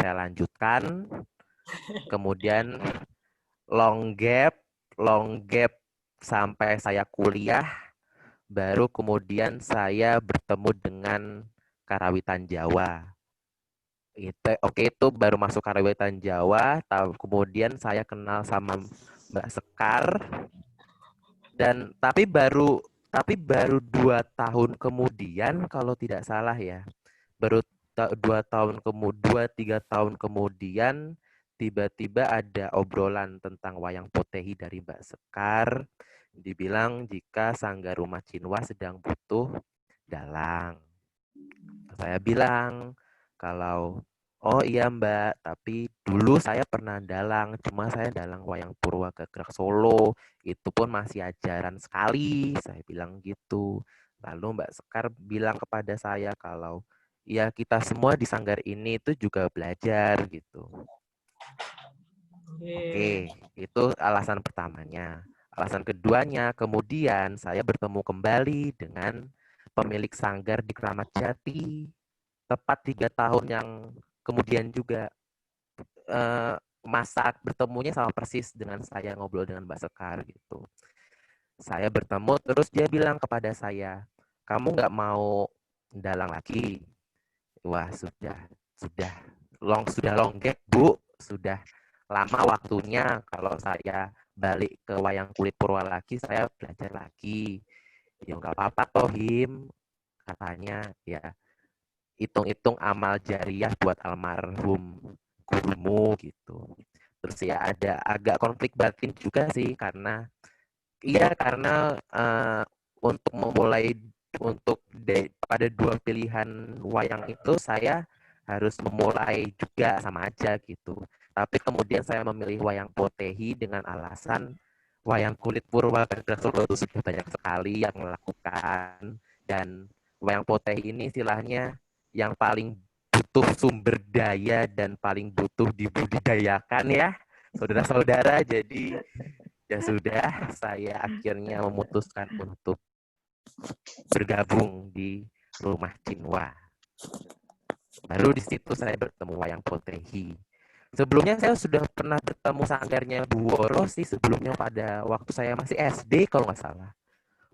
saya lanjutkan. Kemudian long gap sampai saya kuliah, baru kemudian saya bertemu dengan Karawitan Jawa. Itu baru masuk Karawitan Jawa, kemudian saya kenal sama Mbak Sekar, dan tapi baru 2 tahun kemudian kalau tidak salah ya, baru 2-3 tahun kemudian tiba-tiba ada obrolan tentang wayang potehi dari Mbak Sekar. Dibilang jika Sanggar Rumah Cinwa sedang butuh dalang. Saya bilang kalau oh iya Mbak, tapi dulu saya pernah dalang, cuma saya dalang wayang Purwa Gagrag Solo, itu pun masih ajaran sekali, saya bilang gitu. Lalu Mbak Sekar bilang kepada saya kalau ya kita semua di sanggar ini itu juga belajar gitu. Oke, itu alasan pertamanya. Alasan keduanya, kemudian saya bertemu kembali dengan pemilik sanggar di Kramat Jati, tepat 3 tahun yang kemudian juga, masa bertemunya sama persis dengan saya ngobrol dengan Mbak Sekar gitu. Saya bertemu terus dia bilang kepada saya, kamu nggak mau dalang lagi? Wah sudah sudah long gap Bu, sudah lama waktunya. Kalau saya balik ke wayang kulit Purwa lagi, saya belajar lagi. Ya nggak apa-apa toh Him, katanya ya, hitung-hitung amal jariah buat almarhum gurumu gitu. Terus ya ada agak konflik batin juga sih karena untuk memulai pada 2 pilihan wayang itu saya harus memulai juga sama aja gitu. Tapi kemudian saya memilih wayang potehi dengan alasan wayang kulit Purwa Gagrag Solo itu sudah banyak sekali yang melakukan, dan wayang potehi ini istilahnya yang paling butuh sumber daya dan paling butuh dibudidayakan ya, saudara-saudara. Jadi ya sudah, saya akhirnya memutuskan untuk bergabung di Rumah Cinwa. Baru di situ saya bertemu wayang potehi. Sebelumnya saya sudah pernah bertemu sanggarnya Bu Woro sih sebelumnya pada waktu saya masih SD kalau nggak salah.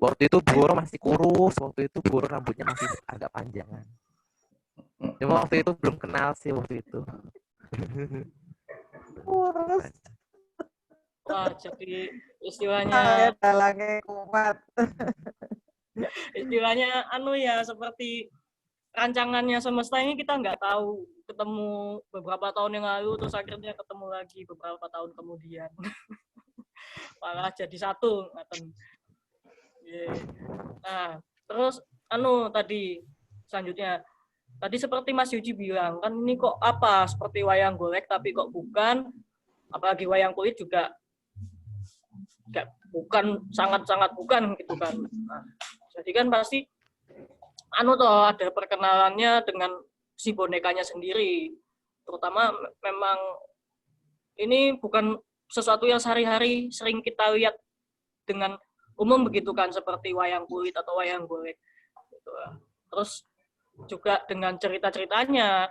Waktu itu Bu Woro masih kurus, waktu itu Bu Woro rambutnya masih agak panjangan. Cuma waktu itu belum kenal sih waktu itu. Kurus. Wah, jadi istilahnya Saya dalangnya kuat. istilahnya ya seperti rancangannya semesta ini kita nggak tahu, ketemu beberapa tahun yang lalu terus akhirnya ketemu lagi beberapa tahun kemudian. Malah jadi satu ngaten. Nah, terus tadi selanjutnya tadi seperti Mas Yuji bilang kan ini kok seperti wayang golek tapi kok bukan, apalagi wayang kulit juga bukan, sangat-sangat bukan gitu kan. Nah, jadi kan pasti ada perkenalannya dengan si bonekanya sendiri. Terutama memang ini bukan sesuatu yang sehari-hari sering kita lihat dengan umum begitu kan, seperti wayang kulit atau wayang golek. Gitu. Terus juga dengan cerita-ceritanya,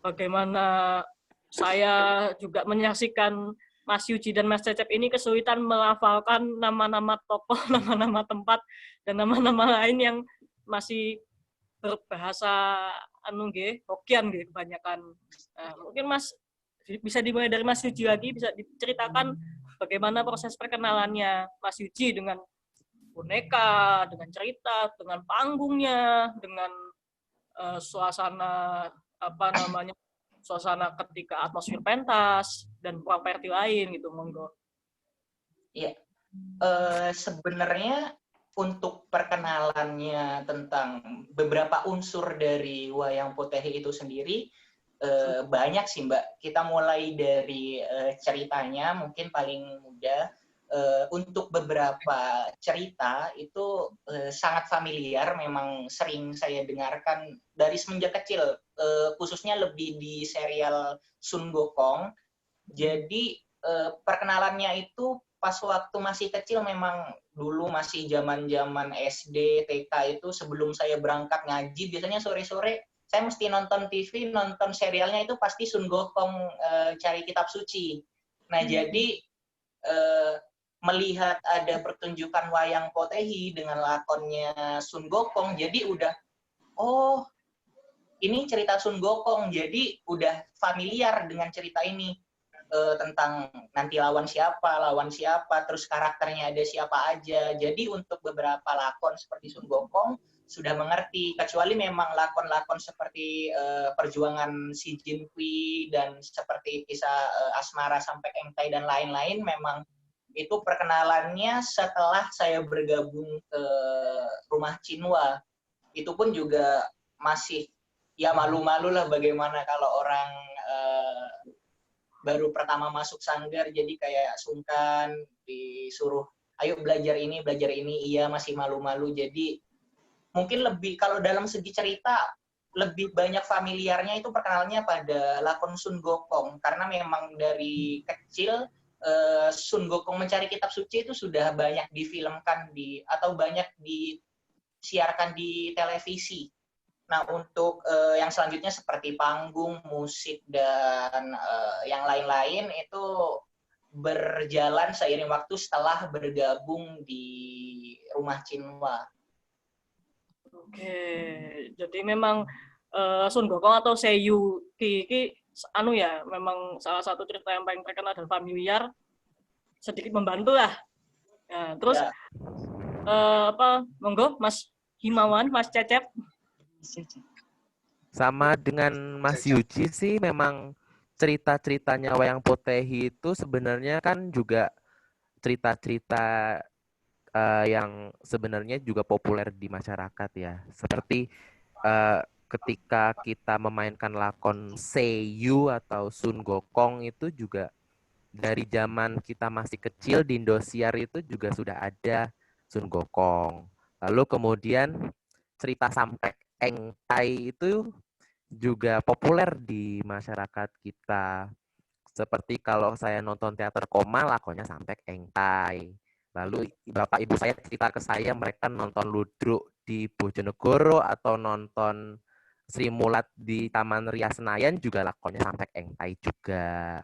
bagaimana saya juga menyaksikan Mas Yuji dan Mas Cecep ini kesulitan melafalkan nama-nama tokoh, nama-nama tempat, dan nama-nama lain yang masih berbahasa Hokian kebanyakan. Nah, mungkin Mas bisa dimulai dari Mas Yuji lagi, bisa diceritakan bagaimana proses perkenalannya Mas Yuji dengan boneka, dengan cerita, dengan panggungnya, dengan suasana suasana ketika atmosfer pentas dan properti lain gitu, monggo. Iya, sebenarnya untuk perkenalannya tentang beberapa unsur dari wayang potehi itu sendiri banyak sih Mbak. Kita mulai dari ceritanya mungkin paling mudah. Untuk beberapa cerita itu sangat familiar, memang sering saya dengarkan dari semenjak kecil, khususnya lebih di serial Sun Gokong. Jadi perkenalannya itu pas waktu masih kecil, memang dulu masih zaman SD, TK itu sebelum saya berangkat ngaji, biasanya sore-sore saya mesti nonton TV, nonton serialnya itu pasti Sun Gokong cari kitab suci. Nah, jadi melihat ada pertunjukan wayang potehi dengan lakonnya Sun Gokong, jadi udah, oh ini cerita Sun Gokong, jadi udah familiar dengan cerita ini. Tentang nanti lawan siapa, terus karakternya ada siapa aja. Jadi untuk beberapa lakon seperti Sun Gokong sudah mengerti, kecuali memang lakon-lakon seperti perjuangan si Jin Kui dan seperti kisah asmara sampai Engtai dan lain-lain, memang itu perkenalannya setelah saya bergabung ke Rumah Cinwa. Itu pun juga masih ya malu-malu lah, bagaimana kalau orang baru pertama masuk sanggar, jadi kayak sungkan, disuruh ayo belajar ini, iya masih malu-malu. Jadi mungkin lebih, kalau dalam segi cerita, lebih banyak familiarnya itu perkenalannya pada lakon Sun Gokong, karena memang dari kecil Sun Gokong mencari kitab suci itu sudah banyak difilmkan atau banyak disiarkan di televisi. Nah, untuk yang selanjutnya seperti panggung, musik, dan yang lain-lain itu berjalan seiring waktu setelah bergabung di Rumah Cinwa. Oke, jadi memang Sun Gokong atau Seiyu Ki anu ya, memang salah satu cerita yang paling terkenal dan familiar, sedikit membantu lah. Nah, terus Ya. Monggo Mas Himawan, Mas Cecep. Sama dengan Mas Yuji sih, memang cerita-ceritanya wayang potehi itu sebenarnya kan juga cerita-cerita yang sebenarnya juga populer di masyarakat ya. Seperti ketika kita memainkan lakon Seiyu atau Sun Gokong itu juga dari zaman kita masih kecil di Indosiar itu juga sudah ada Sun Gokong. Lalu kemudian cerita Sampek Engtai itu juga populer di masyarakat kita. Seperti kalau saya nonton teater koma, lakonnya Sampek Engtai. Lalu bapak ibu saya cerita ke saya, mereka nonton Ludruk di Bojonegoro atau nonton Sri Mulat di Taman Ria Senayan juga lakonnya Sampek Engtai juga.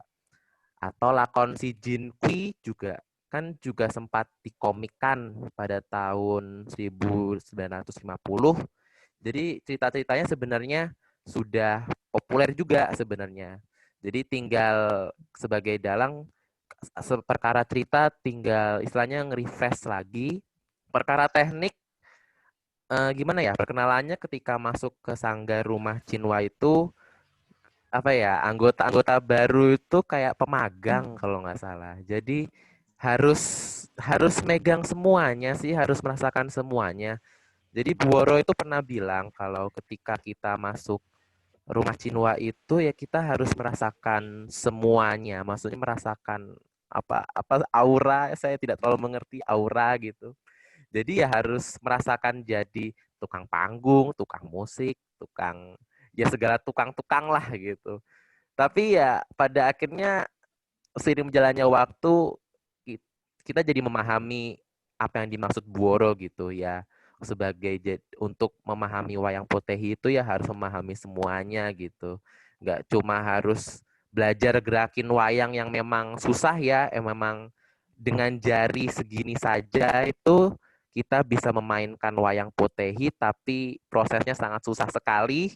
Atau lakon si Jin Kui juga kan juga sempat dikomikkan pada tahun 1950. Jadi cerita-ceritanya sebenarnya sudah populer juga sebenarnya. Jadi tinggal sebagai dalang perkara cerita tinggal istilahnya nge-refresh lagi. Perkara teknik gimana ya perkenalannya ketika masuk ke sanggar Rumah Cinwa itu apa ya, anggota-anggota baru itu kayak pemagang kalau nggak salah. Jadi harus megang semuanya sih, harus merasakan semuanya. Jadi Bu Woro itu pernah bilang kalau ketika kita masuk Rumah Cinwa itu ya kita harus merasakan semuanya. Maksudnya merasakan apa aura, saya tidak terlalu mengerti aura gitu. Jadi ya harus merasakan jadi tukang panggung, tukang musik, tukang ya segala tukang-tukang lah gitu. Tapi ya pada akhirnya seiring berjalannya waktu kita jadi memahami apa yang dimaksud Buoro gitu ya. Untuk memahami wayang potehi itu ya harus memahami semuanya gitu. Nggak cuma harus belajar gerakin wayang yang memang susah ya, memang dengan jari segini saja itu kita bisa memainkan wayang potehi, tapi prosesnya sangat susah sekali.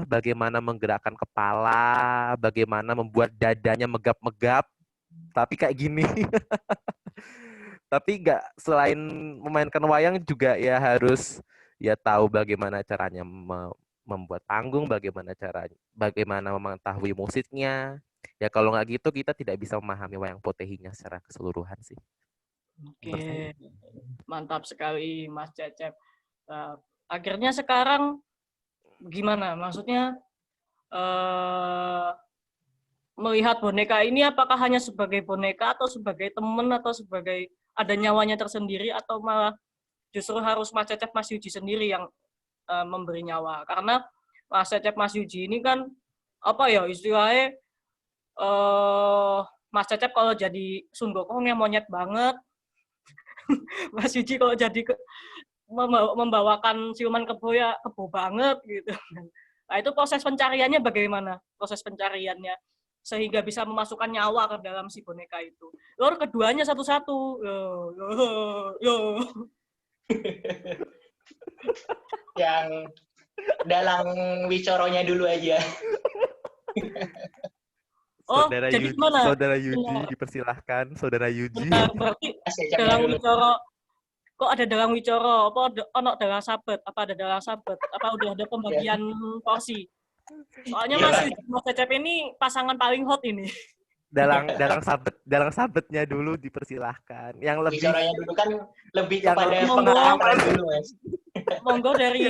Bagaimana menggerakkan kepala, bagaimana membuat dadanya megap-megap, tapi kayak gini. Tapi nggak, selain memainkan wayang juga ya harus ya tahu bagaimana caranya membuat panggung, bagaimana mengetahui musiknya. Ya kalau nggak gitu kita tidak bisa memahami wayang potehinya secara keseluruhan sih. Oke, mantap sekali Mas Cecep. Akhirnya sekarang gimana? Maksudnya melihat boneka ini apakah hanya sebagai boneka atau sebagai teman atau sebagai ada nyawanya tersendiri atau malah justru harus Mas Cecep Mas Yuji sendiri yang memberi nyawa? Karena Mas Cecep Mas Yuji ini kan apa ya istilahnya Mas Cecep kalau jadi Sun Gokong yang monyet banget. Mas Yuji kalau jadi membawakan siluman kebo ya kebo banget gitu. Nah, itu proses pencariannya bagaimana? Proses pencariannya sehingga bisa memasukkan nyawa ke dalam si boneka itu. Lalu keduanya satu-satu. Yo. Yang dalang Wicoronya dulu aja. Oh, Saudara jadi Yuji, gimana? Saudara Yuji, Benar. dipersilahkan, Saudara Yuji. Benar, berarti Mas Cecep dalang dulu. Wicoro, kok ada dalang Wicoro? Apa ono dalang sabet? Apa ada dalang sabet? Apa udah ada pembagian porsi? Soalnya Iya Mas lah. Yuji Mas Cecep ini pasangan paling hot ini. Dalang sabetnya dulu dipersilahkan. Yang lebih Wicoronya dulu kan lebih Yang kepada lebih pengalaman dulu, Mas. Monggo dari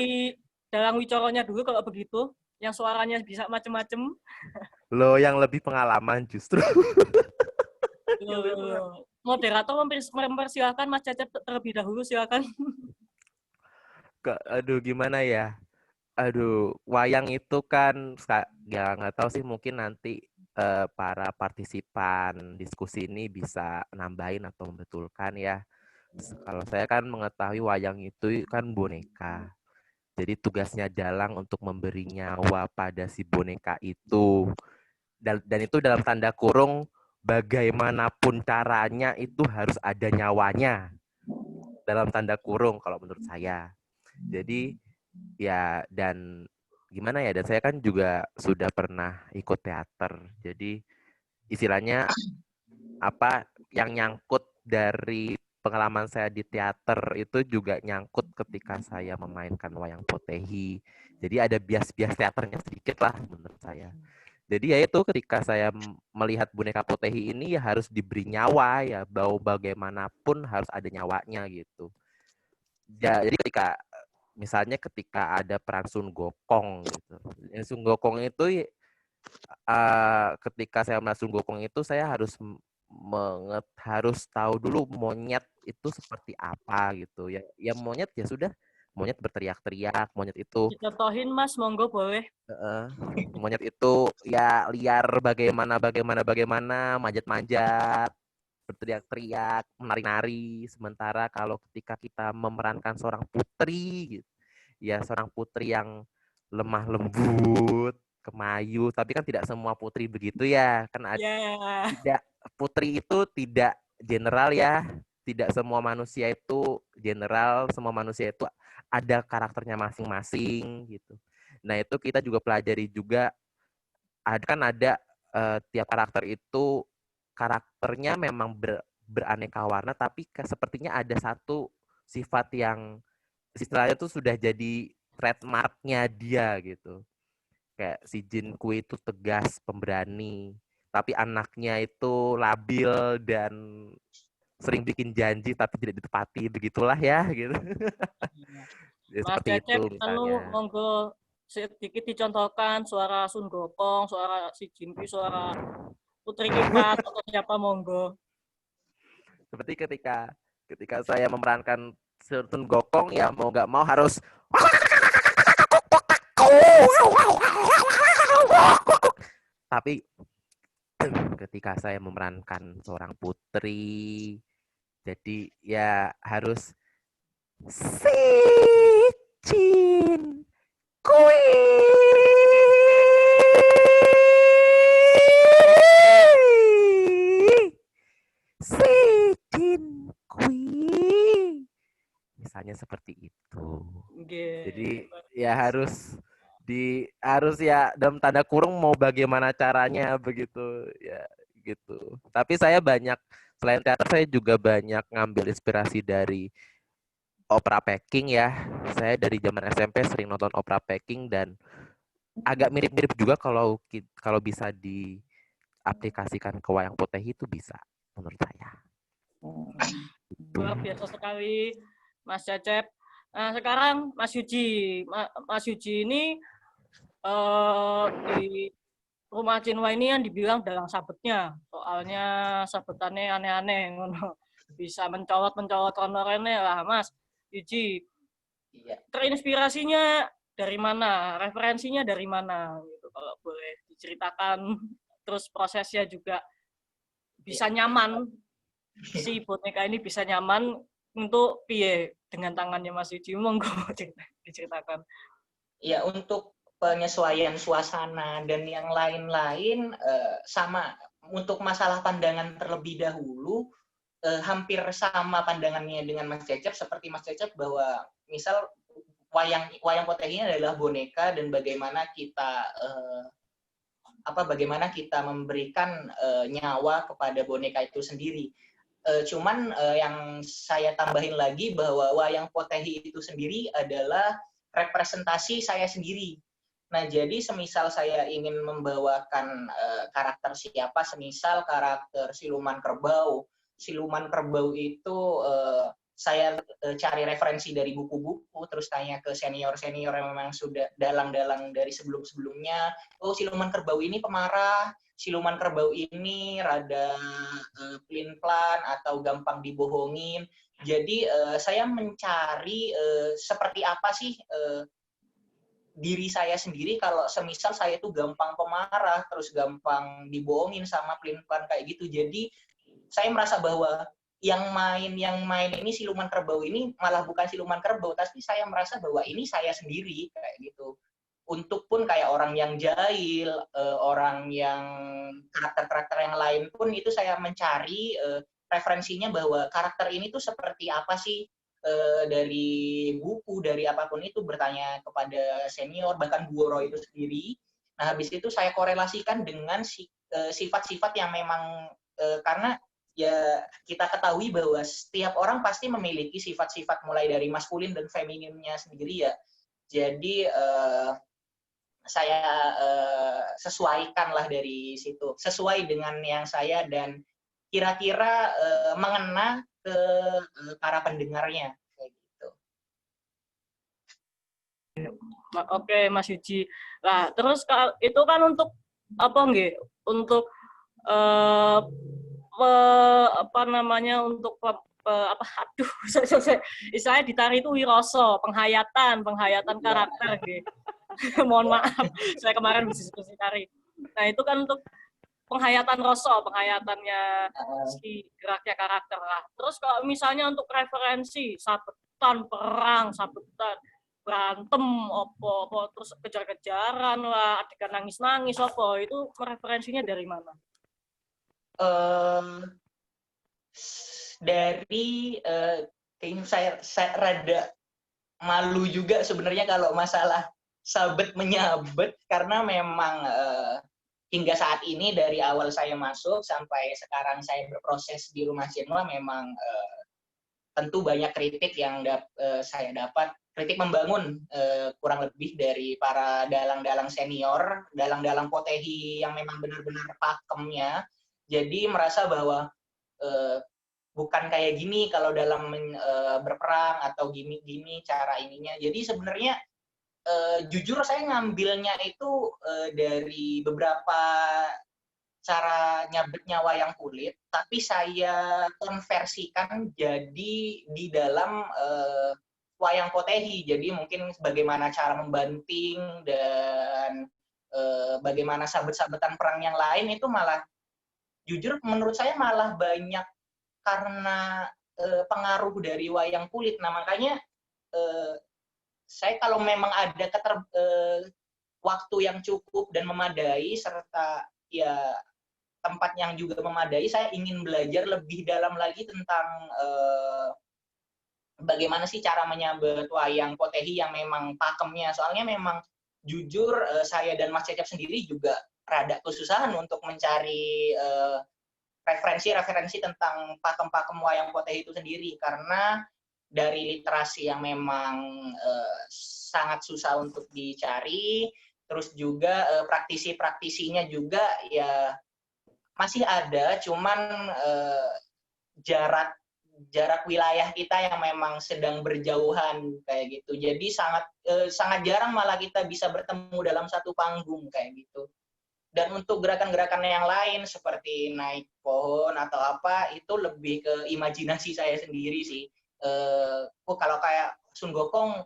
dalang Wicoronya dulu kalau begitu, yang suaranya bisa macem-macem. Loh, yang lebih pengalaman justru. Moderator mempersilahkan Mas Cecep terlebih dahulu, silakan. Aduh, gimana ya? Aduh, wayang itu kan ya nggak tahu sih, mungkin nanti para partisipan diskusi ini bisa nambahin atau membetulkan ya. Kalau saya kan mengetahui wayang itu kan boneka. Jadi tugasnya dalang untuk memberi nyawa pada si boneka itu. Dan itu dalam tanda kurung, bagaimanapun caranya itu harus ada nyawanya. Dalam tanda kurung kalau menurut saya. Jadi ya, dan gimana ya, dan saya kan juga sudah pernah ikut teater. Jadi istilahnya apa yang nyangkut dari pengalaman saya di teater itu juga nyangkut ketika saya memainkan wayang potehi. Jadi ada bias-bias teaternya sedikit lah menurut saya. Jadi ya itu, ketika saya melihat boneka potehi ini ya harus diberi nyawa ya, bagaimanapun harus ada nyawanya gitu. Ya, jadi ketika ada peran Sun Gokong gitu. Sun Gokong itu ketika saya melihat Sun Gokong itu saya harus tahu dulu monyet itu seperti apa gitu ya. Ya monyet ya sudah, monyet berteriak-teriak, monyet itu Dicontohin Mas, monggo boleh. monyet itu ya liar, bagaimana, manjat-manjat, berteriak-teriak, menari-nari. Sementara kalau ketika kita memerankan seorang putri gitu, ya seorang putri yang lemah lembut, kemayu, tapi kan tidak semua putri begitu ya. Kan Ya. tidak, putri itu tidak general ya. Tidak semua manusia itu general, semua manusia itu ada karakternya masing-masing gitu. Nah, itu kita juga pelajari juga, ada tiap karakter itu karakternya memang beraneka warna, tapi sepertinya ada satu sifat yang istilahnya tuh sudah jadi trademarknya dia gitu. Kayak si Jin Kui itu tegas, pemberani, tapi anaknya itu labil dan sering bikin janji tapi tidak ditepati, begitulah ya gitu. Ya, Mas seperti itu Cecep, misalnya. monggo sedikit dicontohkan suara Sun Gokong, suara si Jinpi, suara Putri Kipat atau siapa monggo. Seperti ketika saya memerankan Sun Gokong ya mau nggak mau harus tapi ketika saya memerankan seorang putri, jadi ya harus si Jin Kui. Si Jin Kui. Misalnya seperti itu. Jadi ya harus ya dalam tanda kurung mau bagaimana caranya begitu ya gitu. Tapi saya selain teater saya juga banyak ngambil inspirasi dari opera Peking ya. Saya dari zaman SMP sering nonton opera Peking dan agak mirip-mirip juga kalau bisa diaplikasikan ke wayang potehi itu bisa menurut saya. Luar biasa sekali Mas Cecep. Nah, sekarang Mas Yuji. Mas Yuji ini di rumah Cinwa ini yang dibilang dalang sabetnya. Soalnya sabetannya aneh-aneh. Bisa mencolot honornya lah Mas Yuji. Iya. Terinspirasinya dari mana? Referensinya dari mana? Gitu, kalau boleh diceritakan. Terus prosesnya juga bisa nyaman. Si boneka ini bisa nyaman untuk piye dengan tangannya Mas Yuji, monggo diceritakan. Ya, untuk penyesuaian suasana dan yang lain-lain sama. Untuk masalah pandangan terlebih dahulu hampir sama pandangannya dengan Mas Cecep, seperti Mas Cecep bahwa misal wayang potehi ini adalah boneka dan bagaimana kita memberikan nyawa kepada boneka itu sendiri. Cuman yang saya tambahin lagi bahwa wayang potehi itu sendiri adalah representasi saya sendiri. Nah, jadi semisal saya ingin membawakan karakter siapa, semisal karakter siluman kerbau. Siluman kerbau itu saya cari referensi dari buku-buku, terus tanya ke senior-senior yang memang sudah dalang-dalang dari sebelum-sebelumnya. Oh, siluman kerbau ini pemarah, siluman kerbau ini rada pelin-pelan atau gampang dibohongin. Jadi saya mencari seperti apa sih diri saya sendiri kalau semisal saya itu gampang pemarah, terus gampang dibohongin sama pelin-pelan kayak gitu. Jadi saya merasa bahwa yang main ini siluman kerbau ini malah bukan siluman kerbau, tapi saya merasa bahwa ini saya sendiri kayak gitu. Untuk pun kayak orang yang jahil, orang yang karakter-karakter yang lain pun itu saya mencari referensinya bahwa karakter ini tuh seperti apa sih, dari buku, dari apapun itu, bertanya kepada senior, bahkan guru itu sendiri. Nah, habis itu saya korelasikan dengan sifat-sifat yang memang, karena ya kita ketahui bahwa setiap orang pasti memiliki sifat-sifat mulai dari maskulin dan femininnya sendiri ya. Jadi saya sesuaikanlah dari situ, sesuai dengan yang saya dan kira-kira mengena ke para pendengarnya kayak gitu. Oke, Mas Yuji. Nah, terus itu kan untuk apa nggih? Untuk apa namanya, untuk apa, aduh, istilahnya di tari itu wiroso, penghayatan karakter nggih. Mohon maaf, saya kemarin diskusi tari. Nah, itu kan untuk penghayatan rasa, penghayatannya si geraknya karakter lah. Terus kalau misalnya untuk referensi sabetan perang, sabetan berantem, opo, terus kejar-kejaran lah, adegan nangis-nangis, opo, itu referensinya dari mana? Dari kayaknya saya rada malu juga sebenarnya kalau masalah sabet menyabet, karena memang hingga saat ini dari awal saya masuk sampai sekarang saya berproses di Rumah Chinua memang tentu banyak kritik yang saya dapat, kritik membangun kurang lebih dari para dalang-dalang senior, dalang-dalang potehi yang memang benar-benar pakemnya. Jadi merasa bahwa bukan kayak gini kalau dalam berperang atau gini cara ininya. Jadi sebenarnya jujur saya ngambilnya itu dari beberapa cara nyabetnya wayang kulit, tapi saya konversikan jadi di dalam wayang potehi. Jadi mungkin bagaimana cara membanting dan bagaimana sabet-sabetan perang yang lain itu malah jujur menurut saya malah banyak karena pengaruh dari wayang kulit. Nah, makanya saya kalau memang ada waktu yang cukup dan memadai serta ya tempat yang juga memadai, saya ingin belajar lebih dalam lagi tentang bagaimana sih cara menyabet wayang potehi yang memang pakemnya. Soalnya memang jujur saya dan Mas Cecep sendiri juga rada kesusahan untuk mencari referensi tentang pakem-pakem wayang potehi itu sendiri, karena dari literasi yang memang sangat susah untuk dicari, terus juga praktisi-praktisinya juga ya masih ada, cuman jarak wilayah kita yang memang sedang berjauhan kayak gitu. Jadi sangat jarang malah kita bisa bertemu dalam satu panggung kayak gitu. Dan untuk gerakan-gerakan yang lain seperti naik pohon atau apa, itu lebih ke imajinasi saya sendiri sih. Kalau kayak Sun Gokong,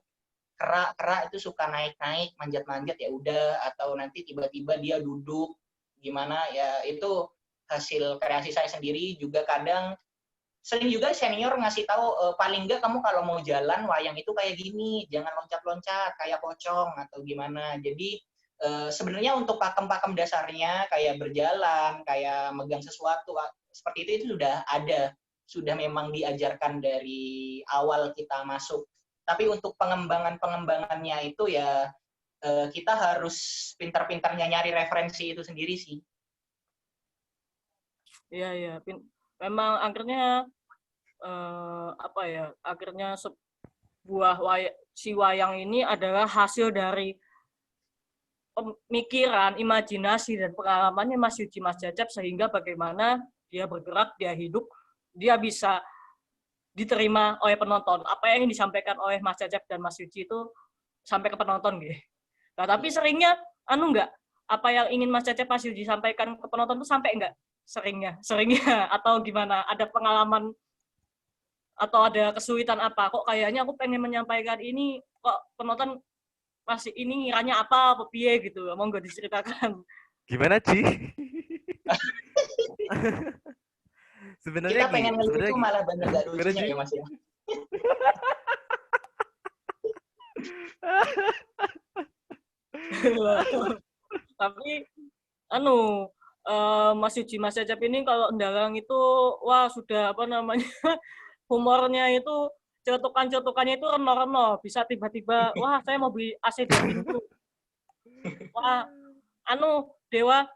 kera itu suka naik-naik, manjat-manjat ya udah, atau nanti tiba-tiba dia duduk gimana ya, itu hasil kreasi saya sendiri. Juga kadang sering juga senior ngasih tahu paling enggak kamu kalau mau jalan wayang itu kayak gini, jangan loncat-loncat kayak pocong atau gimana. Jadi sebenarnya untuk pakem-pakem dasarnya kayak berjalan, kayak megang sesuatu seperti itu sudah ada, sudah memang diajarkan dari awal kita masuk. Tapi untuk pengembangannya itu ya kita harus pintar-pintarnya nyari referensi itu sendiri sih. Iya, iya. Memang akhirnya apa ya? Akhirnya sebuah wayang ini adalah hasil dari pemikiran, imajinasi dan pengalamannya Mas Yuji, Mas Cecep, sehingga bagaimana dia bergerak, dia hidup, dia bisa diterima oleh penonton. Apa yang disampaikan oleh Mas Cecep dan Mas Yuji itu sampai ke penonton gitu. Nah, tapi seringnya enggak, apa yang ingin Mas Cecep, Mas Yuji sampaikan ke penonton itu sampai enggak? Seringnya atau gimana? Ada pengalaman atau ada kesulitan apa? Kok kayaknya aku pengen menyampaikan ini, kok penonton masih ini ngiranya apa piye gitu. Monggo diceritakan. Gimana, Ci? Sebenarnya kita pengen ngelucu malah banyak gak lucunya ya Mas ya. Tapi Mas Yuji, Mas Cecep ini kalau ndalang itu wah sudah apa namanya humornya itu cetukannya itu reno-reno, bisa tiba-tiba wah saya mau beli AC 2 pintu. Wah Dewa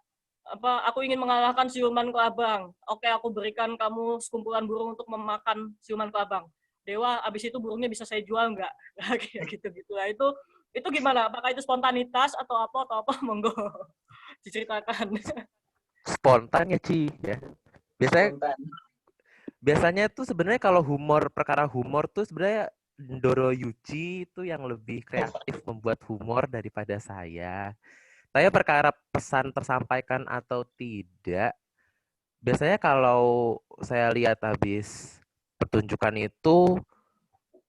apa aku ingin mengalahkan siluman kelabang. Oke, aku berikan kamu sekumpulan burung untuk memakan siluman kelabang. Dewa, abis itu burungnya bisa saya jual nggak? Kayak gitu-gitu lah. Itu gimana? Apakah itu spontanitas atau apa? Monggo diceritakan. Spontan ya, Ci, ya. Biasanya tuh sebenarnya kalau perkara humor tuh sebenarnya Ndoro Yuji itu yang lebih kreatif membuat humor daripada saya. Saya perkara pesan tersampaikan atau tidak, biasanya kalau saya lihat habis pertunjukan itu,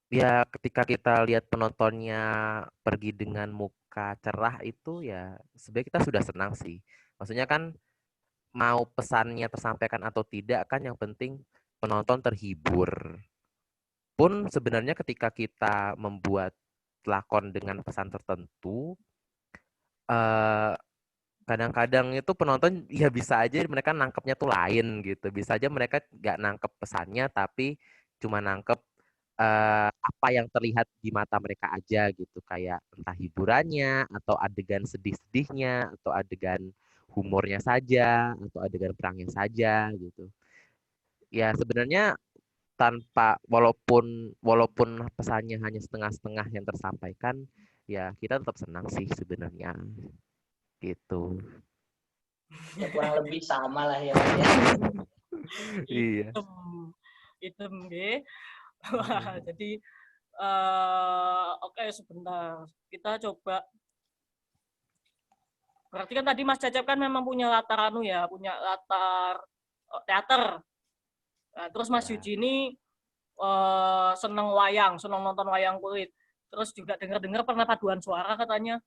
ya ketika kita lihat penontonnya pergi dengan muka cerah itu ya sebenarnya kita sudah senang sih. Maksudnya kan mau pesannya tersampaikan atau tidak kan yang penting penonton terhibur. Pun sebenarnya ketika kita membuat lakon dengan pesan tertentu, kadang-kadang itu penonton ya bisa aja mereka nangkepnya tuh lain gitu. Bisa aja mereka nggak nangkep pesannya tapi cuma nangkep apa yang terlihat di mata mereka aja gitu. Kayak entah hiburannya atau adegan sedih-sedihnya atau adegan humornya saja atau adegan perangnya saja gitu. Ya sebenarnya walaupun pesannya hanya setengah-setengah yang tersampaikan, ya kita tetap senang sih sebenarnya gitu. Ya kurang lebih sama lah ya Mas ya. Iya. Itu nggih. Wah, jadi oke sebentar. Kita coba. Berarti kan tadi Mas Cecep kan memang punya latar punya latar teater. Nah, terus Mas Yuji ini seneng nonton wayang kulit. Terus juga dengar-dengar pernah paduan suara katanya.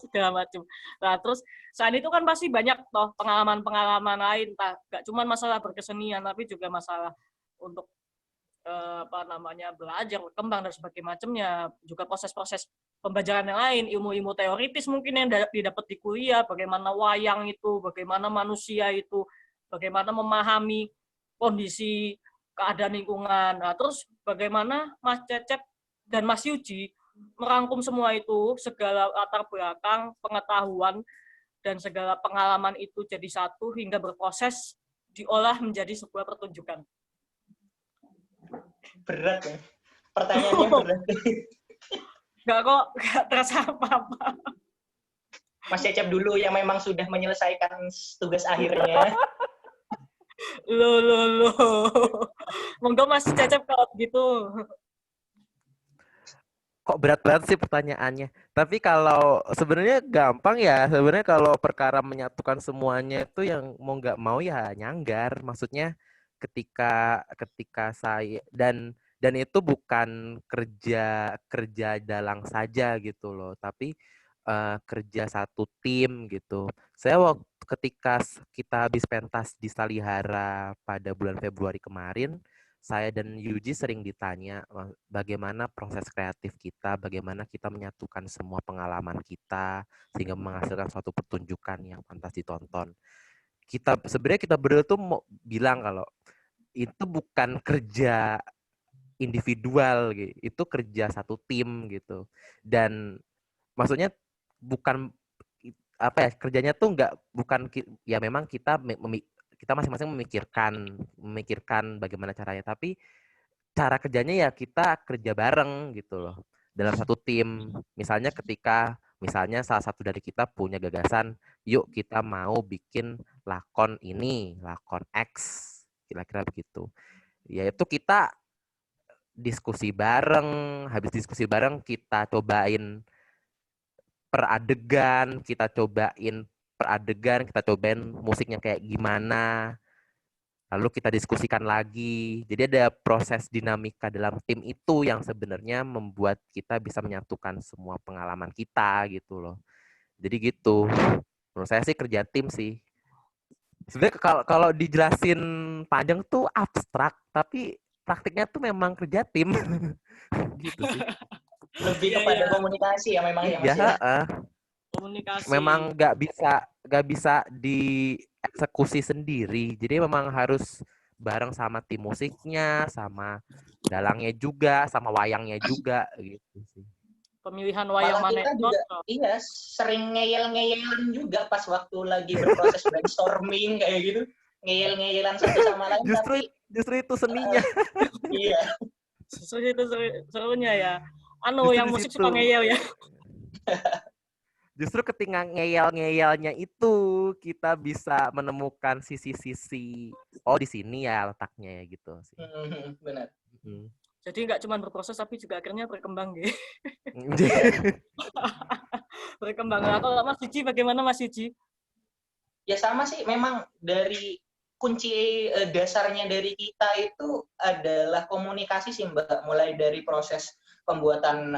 Segala macam. Nah, terus selain itu kan pasti banyak toh pengalaman-pengalaman lain, gak cuma masalah berkesenian, tapi juga masalah untuk belajar, berkembang dan sebagainya macamnya, juga proses-proses pembelajaran yang lain, ilmu-ilmu teoritis mungkin yang didapat di kuliah, bagaimana wayang itu, bagaimana manusia itu, bagaimana memahami kondisi keadaan lingkungan. Nah, terus bagaimana Mas Cecep dan Mas Yuji merangkum semua itu, segala latar belakang, pengetahuan, dan segala pengalaman itu jadi satu hingga berproses diolah menjadi sebuah pertunjukan. Berat ya. Pertanyaannya berat. Nggak terasa apa-apa. Mas Cecep dulu yang memang sudah menyelesaikan tugas akhirnya. Loh. Monggo Mas Cecep kalau begitu. Kok berat-berat sih pertanyaannya. Tapi kalau sebenarnya gampang ya. Sebenarnya kalau perkara menyatukan semuanya itu yang mau nggak mau ya nyanggar. Maksudnya ketika saya dan itu bukan kerja dalang saja gitu loh. Tapi kerja satu tim gitu. ketika kita habis pentas di Salihara pada bulan Februari kemarin, saya dan Yuji sering ditanya bagaimana proses kreatif kita, bagaimana kita menyatukan semua pengalaman kita sehingga menghasilkan suatu pertunjukan yang pantas ditonton. Sebenarnya kita berdua tuh mau bilang kalau itu bukan kerja individual gitu, itu kerja satu tim gitu. Dan maksudnya bukan apa ya, kerjanya tuh ya memang kita masing-masing memikirkan bagaimana caranya, tapi cara kerjanya ya kita kerja bareng gitu loh dalam satu tim. Misalnya salah satu dari kita punya gagasan, yuk kita mau bikin lakon X, kira-kira begitu. Yaitu kita diskusi bareng, habis diskusi bareng kita cobain per adegan, kita cobain musiknya kayak gimana, lalu kita diskusikan lagi. Jadi ada proses dinamika dalam tim itu yang sebenarnya membuat kita bisa menyatukan semua pengalaman kita gitu loh. Jadi gitu. Menurut saya sih kerja tim sih. Sebenarnya kalau dijelasin panjang tuh abstrak, tapi praktiknya tuh memang kerja tim. Gitu sih. Lebih kepada komunikasi ya memang ya Mas ya. Komunikasi. Memang nggak bisa dieksekusi sendiri. Jadi memang harus bareng sama tim musiknya, sama dalangnya juga, sama wayangnya juga gitu sih. Pemilihan wayang Malah mana kita juga iya sering ngeyel-ngeyelan juga pas waktu lagi berproses brainstorming kayak gitu. Ngeyel-ngeyelan satu sama lain. Justru itu seninya. Iya. Justru itu serunya ya. Yang musik suka ngeyel ya. Justru ketika ngeyel-ngeyelnya itu kita bisa menemukan sisi-sisi di sini ya letaknya ya gitu sih. Benar. Jadi nggak cuma berproses tapi juga akhirnya berkembang gitu. Berkembang. Kalau Mas Yuji bagaimana Mas Yuji? Ya sama sih, memang dari kunci dasarnya dari kita itu adalah komunikasi sih Mbak. Mulai dari proses pembuatan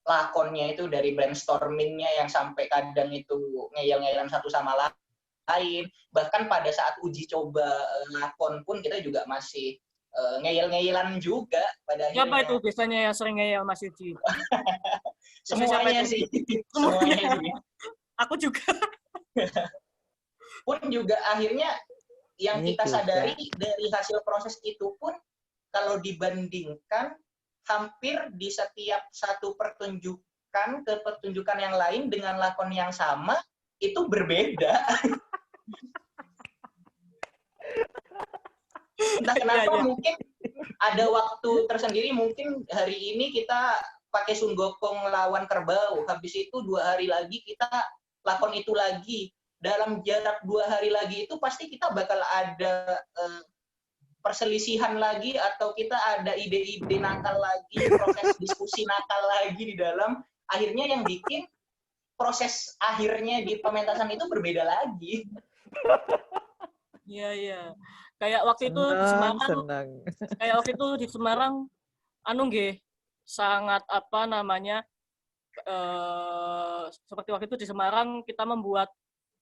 lakonnya itu dari brainstormingnya yang sampai kadang itu ngeyel-ngeyelan satu sama lain. Bahkan pada saat uji coba lakon pun kita juga masih ngeyel-ngeyelan juga pada akhirnya. Siapa itu biasanya yang sering ngeyel Mas Yuji? Semuanya sih. Semuanya sih. Aku juga. Pun juga akhirnya yang kita sadari dari hasil proses itu pun kalau dibandingkan hampir di setiap satu pertunjukan ke pertunjukan yang lain dengan lakon yang sama itu berbeda. Entah kenapa mungkin ada waktu tersendiri, mungkin hari ini kita pakai Sun Gokong lawan Kerbau, habis itu 2 hari lagi kita lakon itu lagi. Dalam jarak 2 hari lagi itu pasti kita bakal ada perselisihan lagi atau kita ada ide-ide nakal lagi, proses diskusi nakal lagi di dalam. Akhirnya yang bikin proses akhirnya di pementasan itu berbeda lagi. Iya. Kayak waktu itu di Semarang. Kayak waktu itu di Semarang, sangat seperti waktu itu di Semarang kita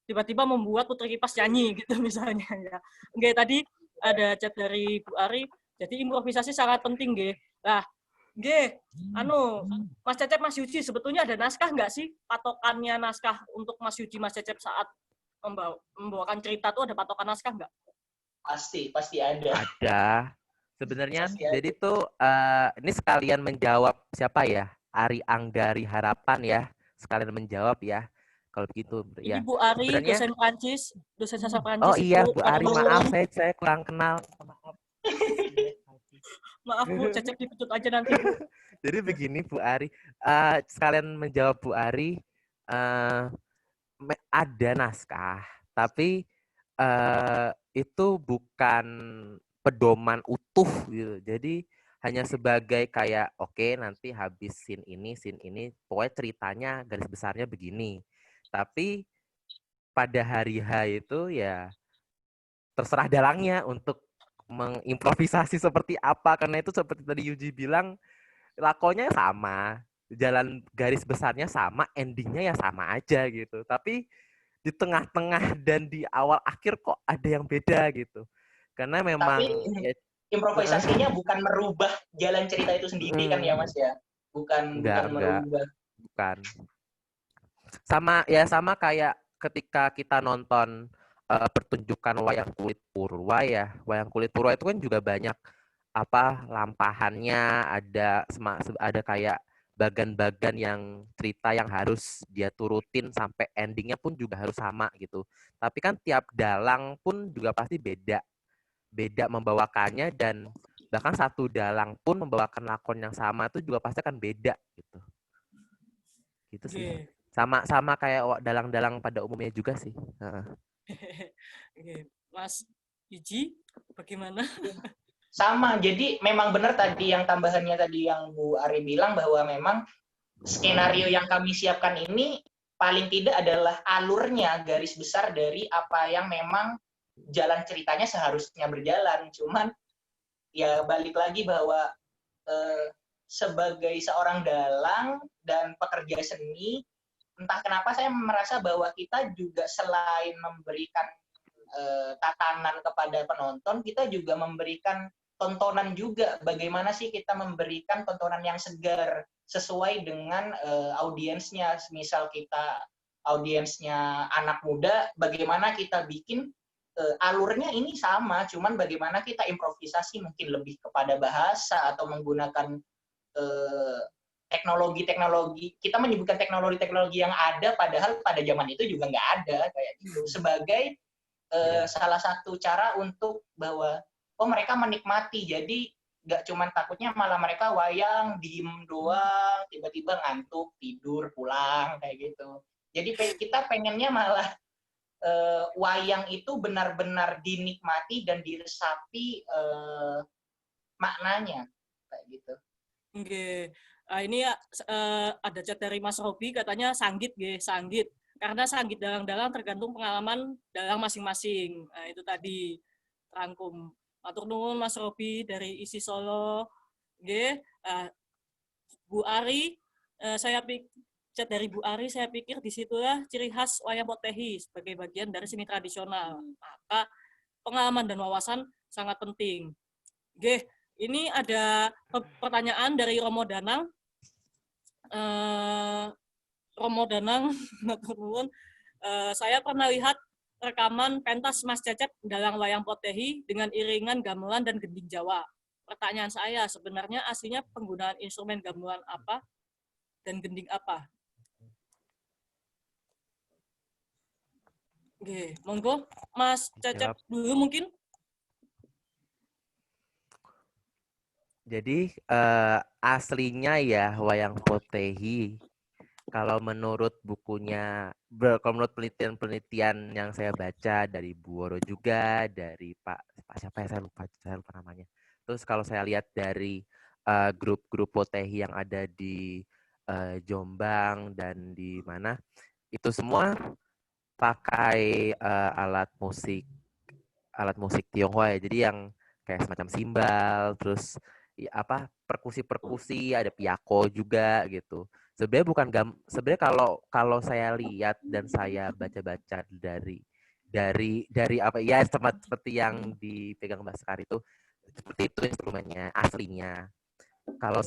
tiba-tiba membuat Putri Kipas nyanyi gitu misalnya ya. Tadi ada chat dari Bu Ari, jadi improvisasi sangat penting Lah, Mas Cecep, Mas Yuji, sebetulnya ada naskah nggak sih? Patokannya naskah untuk Mas Yuji, Mas Cecep saat membawakan cerita tuh ada patokan naskah nggak? Pasti ada. Ada. Sebenarnya jadi tuh ini sekalian menjawab siapa ya? Ari Anggari Harapan ya. Sekalian menjawab ya. Kalau begitu Ini ya. Bu Ari, dosen sastra Prancis. Oh iya, Bu Ari, maaf saya kurang kenal. Maaf Bu, Cecep dipecut aja nanti Bu. Jadi begini Bu Ari, sekalian menjawab Bu Ari, ada naskah, tapi itu bukan pedoman utuh gitu. Jadi hanya sebagai kayak oke, nanti habis scene ini, pokoknya ceritanya garis besarnya begini. Tapi pada hari H itu ya terserah dalangnya untuk mengimprovisasi seperti apa, karena itu seperti tadi Yuji bilang, lakonnya sama, jalan garis besarnya sama, endingnya ya sama aja gitu. Tapi di tengah-tengah dan di awal akhir kok ada yang beda gitu. Karena memang Tapi ya, improvisasinya bukan merubah jalan cerita itu sendiri kan ya Mas ya? Bukan enggak, merubah. bukan. Sama kayak ketika kita nonton pertunjukan wayang kulit purwa ya. Wayang kulit purwa itu kan juga banyak lampahannya, ada kayak bagan-bagan yang cerita yang harus dia turutin sampai endingnya pun juga harus sama gitu. Tapi kan tiap dalang pun juga pasti beda membawakannya, dan bahkan satu dalang pun membawakan lakon yang sama itu juga pasti akan beda gitu. Gitu sih. Sama kayak dalang-dalang pada umumnya juga sih. Mas Iji, bagaimana? Sama, jadi memang benar tadi yang tambahannya tadi yang Bu Ari bilang bahwa memang skenario yang kami siapkan ini paling tidak adalah alurnya, garis besar dari apa yang memang jalan ceritanya seharusnya berjalan. Cuman ya balik lagi bahwa sebagai seorang dalang dan pekerja seni, entah kenapa saya merasa bahwa kita juga selain memberikan tatanan kepada penonton, kita juga memberikan tontonan juga. Bagaimana sih kita memberikan tontonan yang segar sesuai dengan audiensnya. Misal kita audiensnya anak muda, bagaimana kita bikin alurnya ini sama, cuman bagaimana kita improvisasi mungkin lebih kepada bahasa atau menggunakan teknologi-teknologi. Kita menyebutkan teknologi-teknologi yang ada, padahal pada zaman itu juga nggak ada kayak gitu. Sebagai salah satu cara untuk bahwa mereka menikmati, jadi nggak cuman takutnya malah mereka wayang diem doang, tiba-tiba ngantuk tidur pulang kayak gitu. Jadi kita pengennya malah wayang itu benar-benar dinikmati dan diresapi maknanya kayak gitu. Oke. Ini ada chat dari Mas Robi, katanya sanggit sanggit. Karena sanggit dalang-dalang tergantung pengalaman dalang masing-masing. Nah, itu tadi rangkum. Matur nuwun Mas Robi dari Isi Solo. Bu Ari, chat dari Bu Ari, saya pikir disitulah ciri khas wayang potehi sebagai bagian dari seni tradisional. Maka pengalaman dan wawasan sangat penting. Ini ada pertanyaan dari Romo Danang. Romo Danang, saya pernah lihat rekaman pentas Mas Cecep dalam wayang potehi dengan iringan gamelan dan gending Jawa. Pertanyaan saya, sebenarnya aslinya penggunaan instrumen gamelan apa dan gending apa? Oke, monggo Mas Cecep dulu mungkin. Jadi aslinya ya wayang potehi, kalau menurut bukunya, kalau menurut penelitian yang saya baca dari Bu Woro juga, dari Pak siapa ya, saya lupa namanya. Terus kalau saya lihat dari grup-grup potehi yang ada di Jombang dan di mana, itu semua pakai alat musik Tionghoa ya. Jadi yang kayak semacam simbal, terus perkusi, ada piako juga gitu. Sebenarnya kalau saya lihat dan saya baca-baca dari apa ya, seperti yang dipegang Mbak Sekar itu, seperti itu instrumennya aslinya. Kalau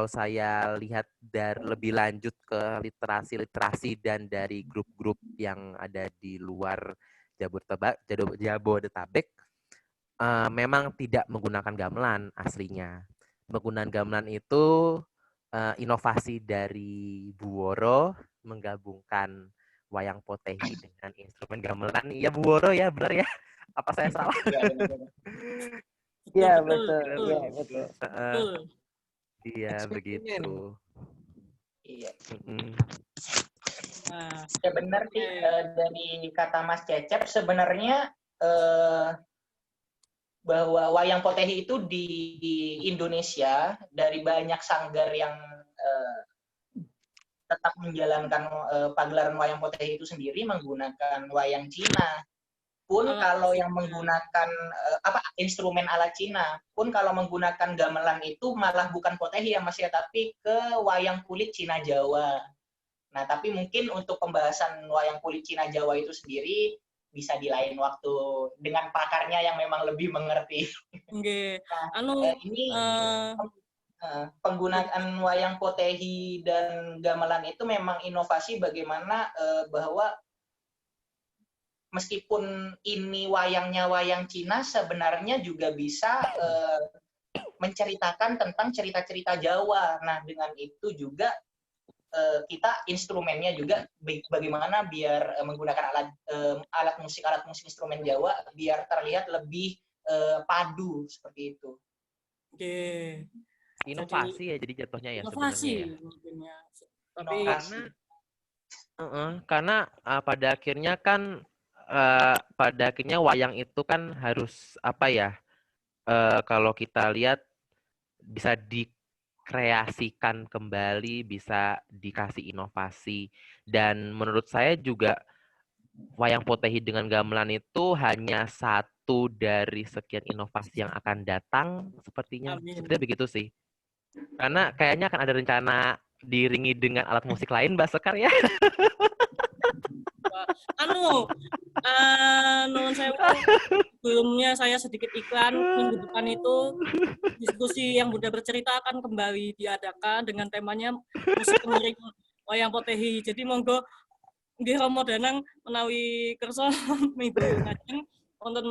saya lihat dari lebih lanjut ke literasi dan dari grup-grup yang ada di luar Jabodetabek, memang tidak menggunakan gamelan aslinya. Penggunaan gamelan itu inovasi dari Bu Woro menggabungkan wayang potehi dengan instrumen gamelan. Iya Bu Woro ya, benar ya? Apa saya salah? Iya betul. Iya betul. Iya begitu. Iya. Nah, ya benar sih dari kata Mas Cecep sebenarnya bahwa wayang potehi itu di Indonesia dari banyak sanggar yang tetap menjalankan pagelaran wayang potehi itu sendiri menggunakan wayang Cina. Pun kalau yang menggunakan instrumen ala Cina, pun kalau menggunakan gamelan itu malah bukan potehi ya Mas ya, tapi ke wayang kulit Cina Jawa. Nah, tapi mungkin untuk pembahasan wayang kulit Cina Jawa itu sendiri bisa di lain waktu dengan pakarnya yang memang lebih mengerti. Nggih. Nah, ini penggunaan wayang potehi dan gamelan itu memang inovasi bagaimana bahwa meskipun ini wayangnya wayang Cina, sebenarnya juga bisa menceritakan tentang cerita-cerita Jawa. Nah, dengan itu juga kita instrumennya juga bagaimana biar menggunakan alat musik instrumen Jawa biar terlihat lebih padu seperti itu. Oke. Inovasi ya jadi jatuhnya ya Inovasi sebenarnya ya. mungkin ya. Tapi karena pada akhirnya kan wayang itu kan harus apa ya? Kalau kita lihat bisa dikreasikan kembali, bisa dikasih inovasi. Dan menurut saya juga wayang potehi dengan gamelan itu hanya satu dari sekian inovasi yang akan datang sepertinya. Amin. Sepertinya begitu sih. Karena kayaknya akan ada rencana diiringi dengan alat musik lain, Mbak Sekar ya. Nuwun sewu. Sebelumnya saya sedikit iklan, minggu depan itu diskusi yang Bunda bercerita akan kembali diadakan dengan temanya musik pengiring wayang potehi. Jadi monggo nggih Romo Danang menawi kersa minggu ngajeng wonten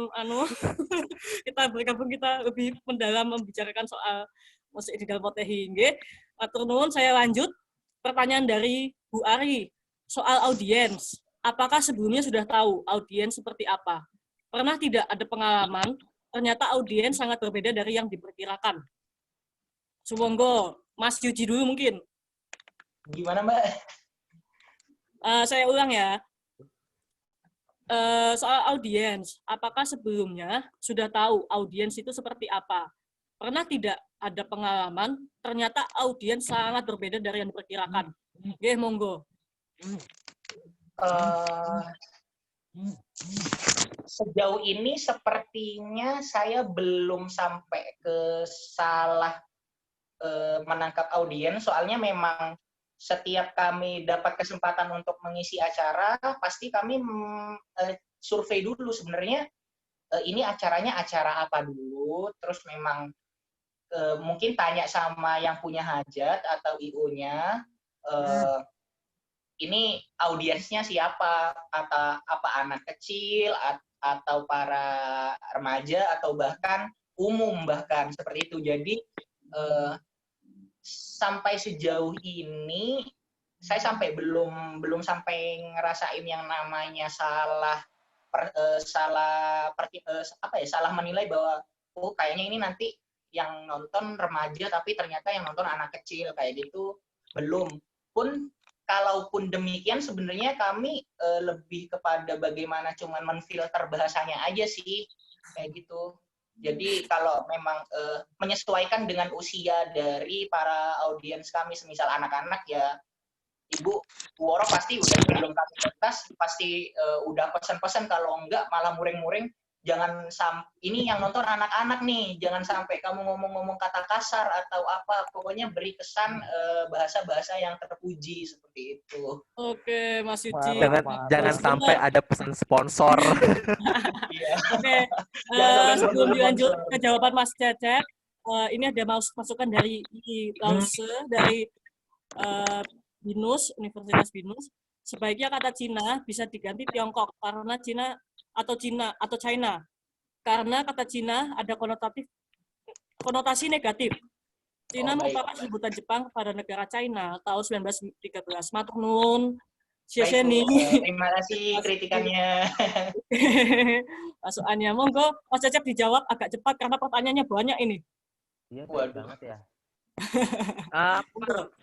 kita bergabung, kita lebih mendalam membicarakan soal musik di dalam potehi nggih. Matur nuwun, saya lanjut pertanyaan dari Bu Ari soal audiens. Apakah sebelumnya sudah tahu audiens seperti apa? Pernah tidak ada pengalaman ternyata audiens sangat berbeda dari yang diperkirakan? Sumonggo, Mas Yuji dulu mungkin. Gimana, Mbak? Saya ulang ya. Soal audiens, apakah sebelumnya sudah tahu audiens itu seperti apa? Pernah tidak ada pengalaman ternyata audiens sangat berbeda dari yang diperkirakan? Nggih, monggo. Sejauh ini sepertinya saya belum sampai ke salah menangkap audiens, soalnya memang setiap kami dapat kesempatan untuk mengisi acara, pasti kami survei dulu sebenarnya ini acaranya acara apa dulu, terus memang mungkin tanya sama yang punya hajat atau IO-nya, ini audiensnya siapa, atau apa anak kecil atau para remaja atau bahkan umum bahkan seperti itu. Jadi sampai sejauh ini saya sampai belum sampai ngerasain yang namanya salah menilai bahwa oh kayaknya ini nanti yang nonton remaja tapi ternyata yang nonton anak kecil kayak gitu, belum. Pun kalaupun demikian sebenarnya kami lebih kepada bagaimana cuman menfilter bahasanya aja sih kayak gitu. Jadi kalau memang menyesuaikan dengan usia dari para audiens kami, semisal anak-anak ya Ibu Woro pasti udah sebelum kami pentas pasti udah pesan-pesan, kalau enggak malah muring-muring, jangan ini yang nonton anak-anak nih, jangan sampai kamu ngomong-ngomong kata kasar atau apa, pokoknya beri kesan bahasa-bahasa yang terpuji seperti itu. Oke, Mas Yuji. Jangan sampai ada pesan sponsor. Oke, sebelum dilanjut ke jawaban Mas Cecep, ini ada masukan dari Lause dari BINUS, Universitas BINUS. Sebaiknya kata Cina bisa diganti Tiongkok karena Cina atau China. Karena kata Cina ada konotasi negatif. Cina merupakan sebutan Jepang kepada negara China tahun 1913. Matur nuwun. Terima kasih kritikannya. Masukannya, monggo Mas Cecep dijawab agak cepat karena pertanyaannya banyak ini. Iya, banget ya.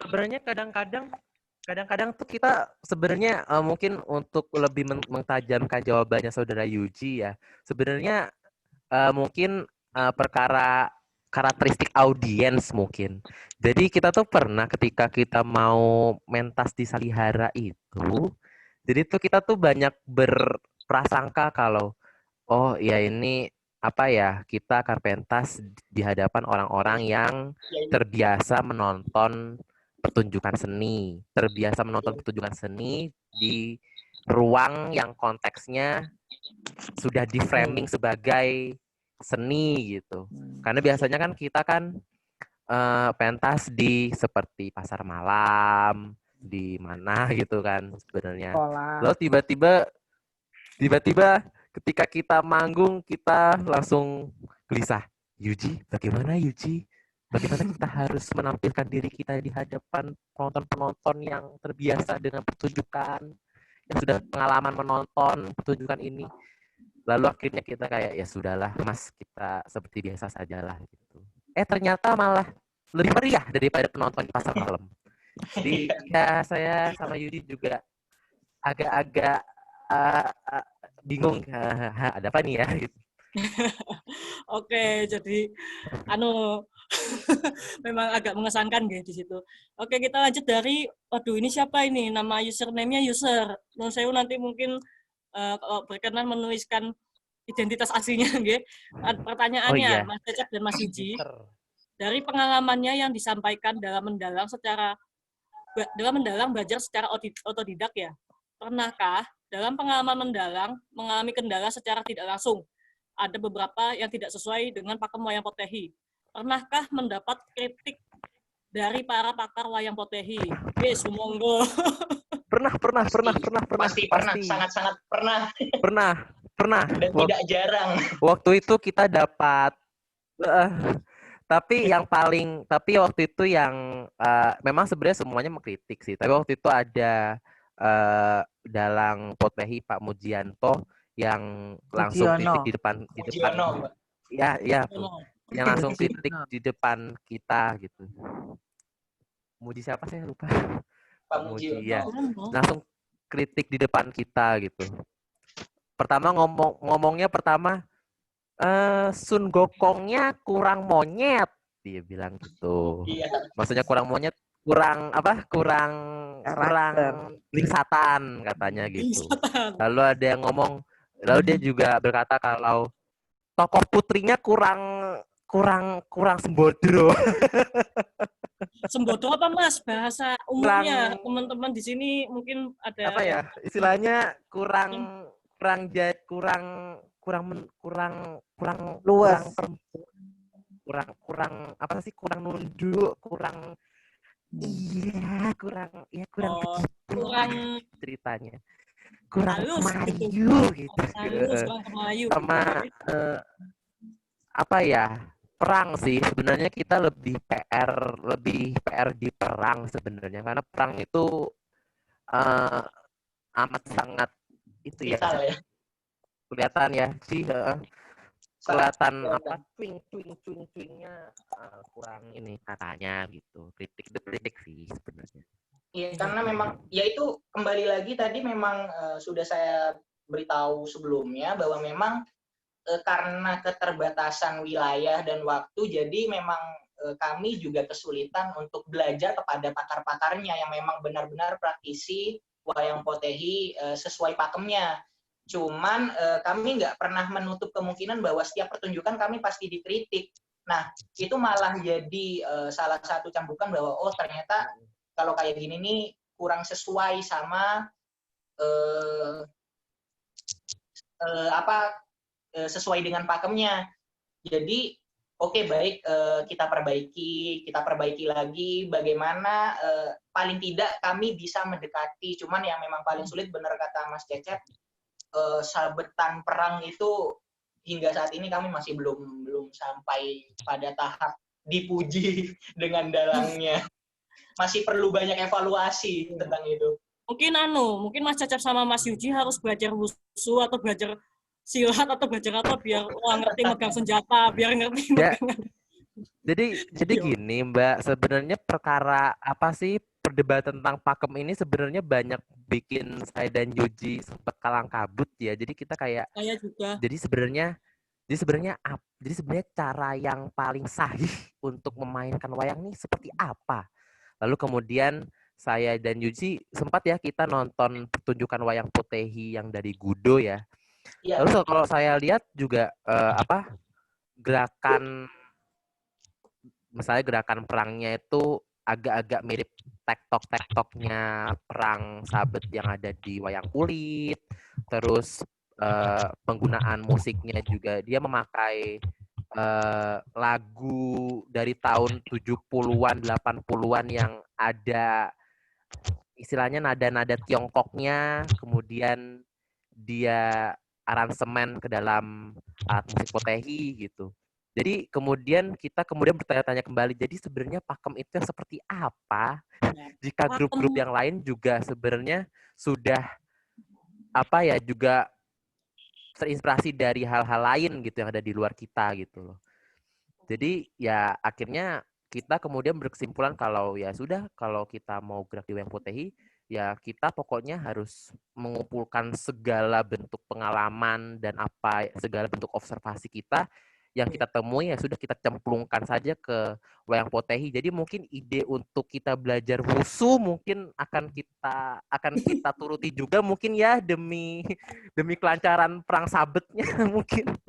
Sebenarnya kadang-kadang tuh kita sebenarnya mungkin untuk lebih mentajamkan jawabannya saudara Yuji ya. Sebenarnya mungkin perkara karakteristik audiens mungkin. Jadi kita tuh pernah ketika kita mau mentas di Salihara itu, jadi tuh kita tuh banyak berprasangka kalau oh ya ini apa ya, kita akan pentas di hadapan orang-orang yang terbiasa menonton pertunjukan seni, terbiasa menonton pertunjukan seni di ruang yang konteksnya sudah di framing sebagai seni gitu. Karena biasanya kan kita kan pentas di seperti pasar malam, di mana gitu kan sebenarnya. Lalu tiba-tiba ketika kita manggung kita langsung gelisah. Yuji, bagaimana Yuji? Bagaimana kita harus menampilkan diri kita di hadapan penonton-penonton yang terbiasa dengan pertunjukan, yang sudah pengalaman menonton pertunjukan ini. Lalu akhirnya kita kayak, ya sudahlah mas, kita seperti biasa sajalah gitu. Ternyata malah lebih meriah daripada penonton di pasar malam. Jadi ya saya sama Yudi juga agak-agak bingung, ada apa nih ya? Gitu. Oke, jadi memang agak mengesankan di situ. Oke, kita lanjut dari, waduh ini siapa ini? Nama username-nya user. Saya nanti mungkin kalau berkenan menuliskan identitas aslinya, nggih. Pertanyaannya, Mas Cecep dan Mas Yuji, dari pengalamannya yang disampaikan dalam mendalang belajar secara otodidak ya, pernahkah dalam pengalaman mendalang mengalami kendala secara tidak langsung? Ada beberapa yang tidak sesuai dengan pakem wayang potehi. Pernahkah mendapat kritik dari para pakar wayang potehi? Yes, monggo. Pernah. Pasti pernah, sangat-sangat pernah. Pernah. Dan tidak jarang. Waktu itu kita dapat, tapi waktu itu yang memang sebenarnya semuanya mengkritik sih. Tapi waktu itu ada dalang potehi Pak Mujianto yang langsung kritik di depan ya yang langsung kritik di depan kita gitu. Muji siapa saya lupa. Pak Muji ya. Langsung kritik di depan kita gitu. Pertama ngomongnya Sun Gokongnya kurang monyet, dia bilang gitu. Iya. Maksudnya kurang monyet, kurang lingsatan katanya gitu. Lalu ada yang ngomong, lalu dia juga berkata kalau tokoh putrinya kurang sembodro. Sembodro apa Mas? Bahasa umumnya teman-teman di sini mungkin ada apa ya? Istilahnya kurang luas. Kurang apa sih? Kurang nunduk, kurang ceritanya. Kurang Melayu gitu. Sama apa ya? Perang sih sebenarnya kita lebih PR di perang sebenarnya, karena perang itu amat sangat itu ya. Kelihatan ya sih kelihatan apa twingnya kurang ini katanya gitu, kritik sih sebenarnya. Iya, karena memang ya itu kembali lagi tadi memang sudah saya beritahu sebelumnya bahwa memang karena keterbatasan wilayah dan waktu, jadi memang kami juga kesulitan untuk belajar kepada pakar-pakarnya yang memang benar-benar praktisi wayang potehi sesuai pakemnya. Cuman kami nggak pernah menutup kemungkinan bahwa setiap pertunjukan kami pasti dikritik. Nah, itu malah jadi salah satu cambukan bahwa ternyata kalau kayak gini nih kurang sesuai sama sesuai dengan pakemnya. Jadi baik, kita perbaiki lagi bagaimana paling tidak kami bisa mendekati. Cuman yang memang paling sulit benar kata Mas Cecep, sabetan perang itu hingga saat ini kami masih belum sampai pada tahap dipuji dengan dalangnya. Masih perlu banyak evaluasi tentang itu. Mungkin Mas Cecep sama Mas Yuji harus belajar wusu atau belajar silat atau belajar apa biar ngerti megang senjata, biar ngerti megang. Jadi gini Mbak, sebenarnya perkara apa sih perdebatan tentang pakem ini sebenarnya banyak bikin saya dan Yuji sempat kalang kabut ya. Jadi kita kayak saya juga. Jadi sebenarnya cara yang paling sahih untuk memainkan wayang ini seperti apa? Lalu kemudian saya dan Yuji sempat ya kita nonton pertunjukan wayang potehi yang dari Gudo ya. Ya. Lalu kalau saya lihat juga gerakan misalnya gerakan perangnya itu agak-agak mirip tektoknya perang sabet yang ada di wayang kulit. Terus penggunaan musiknya juga dia memakai lagu dari tahun 70-an, 80-an yang ada istilahnya nada-nada Tiongkoknya, kemudian dia aransemen ke dalam alat musik Potehi gitu. Jadi kemudian kita bertanya-tanya kembali, jadi sebenarnya pakem itu seperti apa? Jika grup-grup yang lain juga sebenarnya sudah juga terinspirasi dari hal-hal lain gitu yang ada di luar kita gitu loh. Jadi ya akhirnya kita kemudian berkesimpulan kalau ya sudah, kalau kita mau gerak di wayang Potehi, ya kita pokoknya harus mengumpulkan segala bentuk pengalaman dan segala bentuk observasi kita yang kita temui, ya sudah kita cemplungkan saja ke wayang Potehi. Jadi mungkin ide untuk kita belajar wushu mungkin akan kita turuti juga mungkin ya demi kelancaran perang sabetnya mungkin.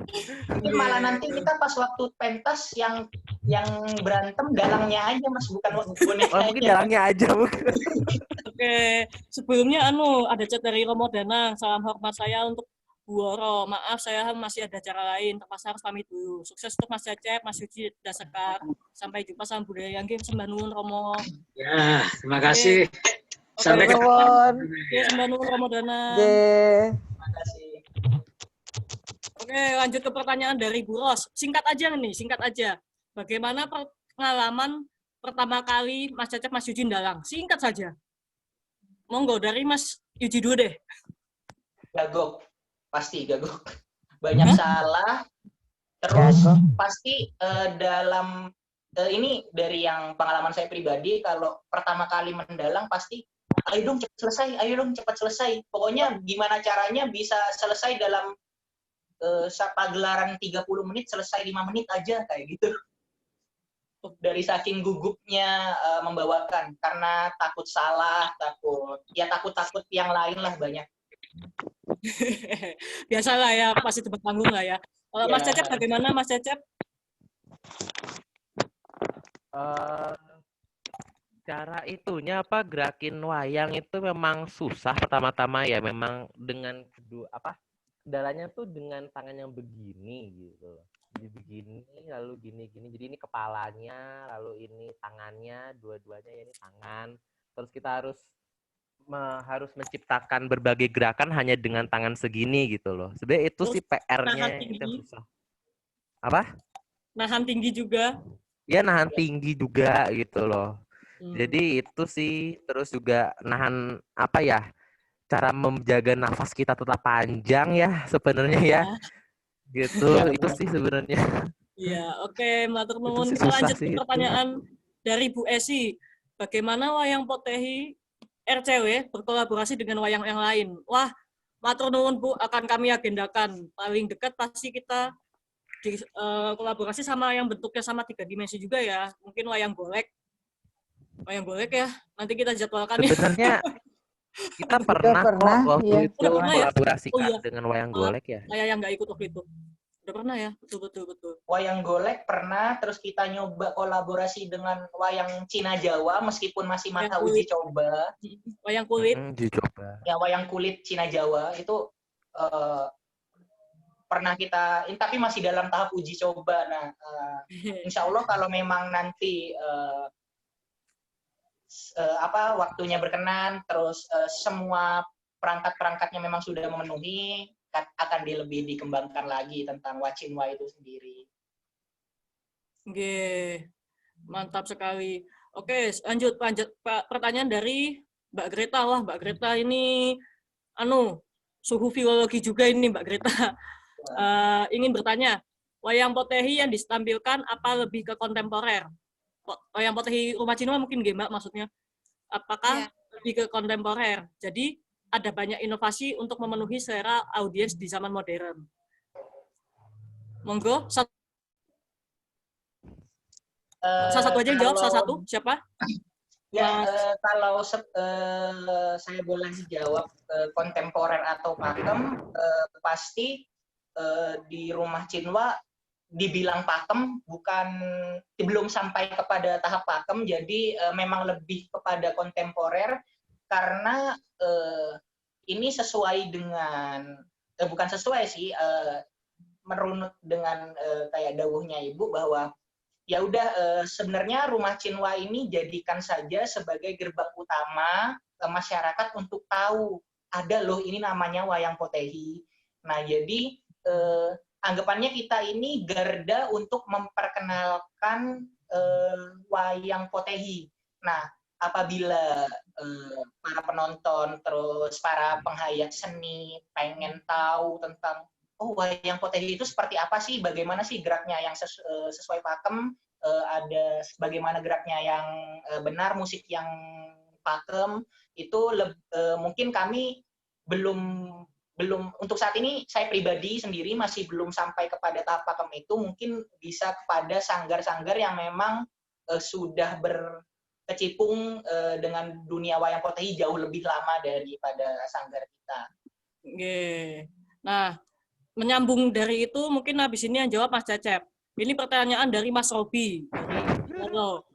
Mungkin malah nanti kita pas waktu pentas yang berantem dalangnya aja Mas, bukan bonekanya. Oh, mungkin dalangnya aja mungkin. Oke, sebelumnya ada chat dari Romo Danang, salam hormat saya untuk Bu Oro. Maaf, saya masih ada acara lain, terpaksa harus pamit dulu. Sukses untuk Mas Cecep, Mas Yuji, dan Sekar. Sampai jumpa, salam budaya yang game, sembah nuwun Romo. Ya, terima kasih. Oke. Sampai ketemu. Ya, sembah nuwun Romo Danang. Terima kasih. Oke, lanjut ke pertanyaan dari Bu Ros. Singkat aja. Bagaimana pengalaman pertama kali Mas Cecep, Mas Yuji dalang? Singkat saja. Monggo, dari Mas Yuji dulu deh. Gagok. Pasti gagok. Banyak salah. Terus pasti dalam ini dari yang pengalaman saya pribadi, kalau pertama kali mendalang pasti ayo dong cepat selesai. Pokoknya gimana caranya bisa selesai dalam pagelaran 30 menit, selesai 5 menit aja kayak gitu. Dari saking gugupnya membawakan, karena takut salah, takut yang lain lah banyak. Biasalah ya, pasti tebak panggung lah ya. Ya. Mas Cecep bagaimana Mas Cecep? Cara itunya gerakin wayang itu memang susah pertama-tama ya, memang dengan kendalanya tuh dengan tangan yang begini gitu loh. Jadi begini, lalu gini. Jadi ini kepalanya, lalu ini tangannya, dua-duanya ya ini tangan. Terus kita harus menciptakan berbagai gerakan hanya dengan tangan segini gitu loh. Sebenarnya itu sih PR-nya itu susah. Apa? Nahan tinggi juga. Ya, nahan tinggi juga gitu loh. Jadi itu sih, terus juga nahan cara menjaga nafas kita tetap panjang ya sebenarnya ya. Gitu, itu sih sebenarnya. Iya, oke, matur nuwun. Kita lanjut ke pertanyaan dari Bu Esi. Bagaimana wayang Potehi RCW berkolaborasi dengan wayang yang lain? Wah, matur nuwun Bu, akan kami agendakan. Paling dekat pasti kita kolaborasi sama yang bentuknya sama 3 dimensi juga ya. Mungkin wayang golek ya. Nanti kita jadwalkan ya. Sebenarnya kita pernah kok waktu itu kolaborasikan dengan wayang golek ya. Saya yang nggak ikut waktu itu. Udah pernah ya? Betul. Wayang golek pernah, terus kita nyoba kolaborasi dengan wayang Cina Jawa meskipun masih masa uji coba. Wayang kulit. Dicoba. Ya, wayang kulit Cina Jawa itu pernah kita, tapi masih dalam tahap uji coba. Nah, insya Allah kalau memang nanti waktunya berkenan, terus semua perangkat-perangkatnya memang sudah memenuhi, akan lebih dikembangkan lagi tentang Wacinwa itu sendiri. Oke, mantap sekali. Oke, lanjut pertanyaan dari Mbak Greta. Wah, Mbak Greta ini suhu filologi juga ini Mbak Greta. Ingin bertanya, wayang Potehi yang ditampilkan apa lebih ke kontemporer? Wayang Potehi Rumah Cinwa mungkin Mbak maksudnya. Apakah lebih ke kontemporer? Jadi ada banyak inovasi untuk memenuhi selera audiens di zaman modern. Monggo, satu aja yang jawab, satu. Siapa? Ya, kalau saya boleh jawab kontemporer atau pakem, pasti di Rumah Cinwa dibilang pakem, belum sampai kepada tahap pakem, jadi memang lebih kepada kontemporer karena ini sesuai dengan bukan sesuai sih, merunut dengan kayak dawuhnya Ibu bahwa ya udah sebenarnya Rumah Cinwa ini jadikan saja sebagai gerbang utama masyarakat untuk tahu ada loh ini namanya wayang potehi. Nah, jadi anggapannya kita ini garda untuk memperkenalkan wayang potehi. Nah, apabila para penonton terus para penghayat seni pengen tahu tentang wayang potehi itu seperti apa sih, bagaimana sih geraknya yang sesuai pakem, ada bagaimana geraknya yang benar, musik yang pakem, itu mungkin kami belum untuk saat ini saya pribadi sendiri masih belum sampai kepada tahap pakem itu, mungkin bisa kepada sanggar-sanggar yang memang sudah berkecimpung dengan dunia wayang potehi jauh lebih lama daripada sanggar kita. Oke. Nah, menyambung dari itu mungkin habis ini yang jawab Mas Cecep. Ini pertanyaan dari Mas Robi dari Solo.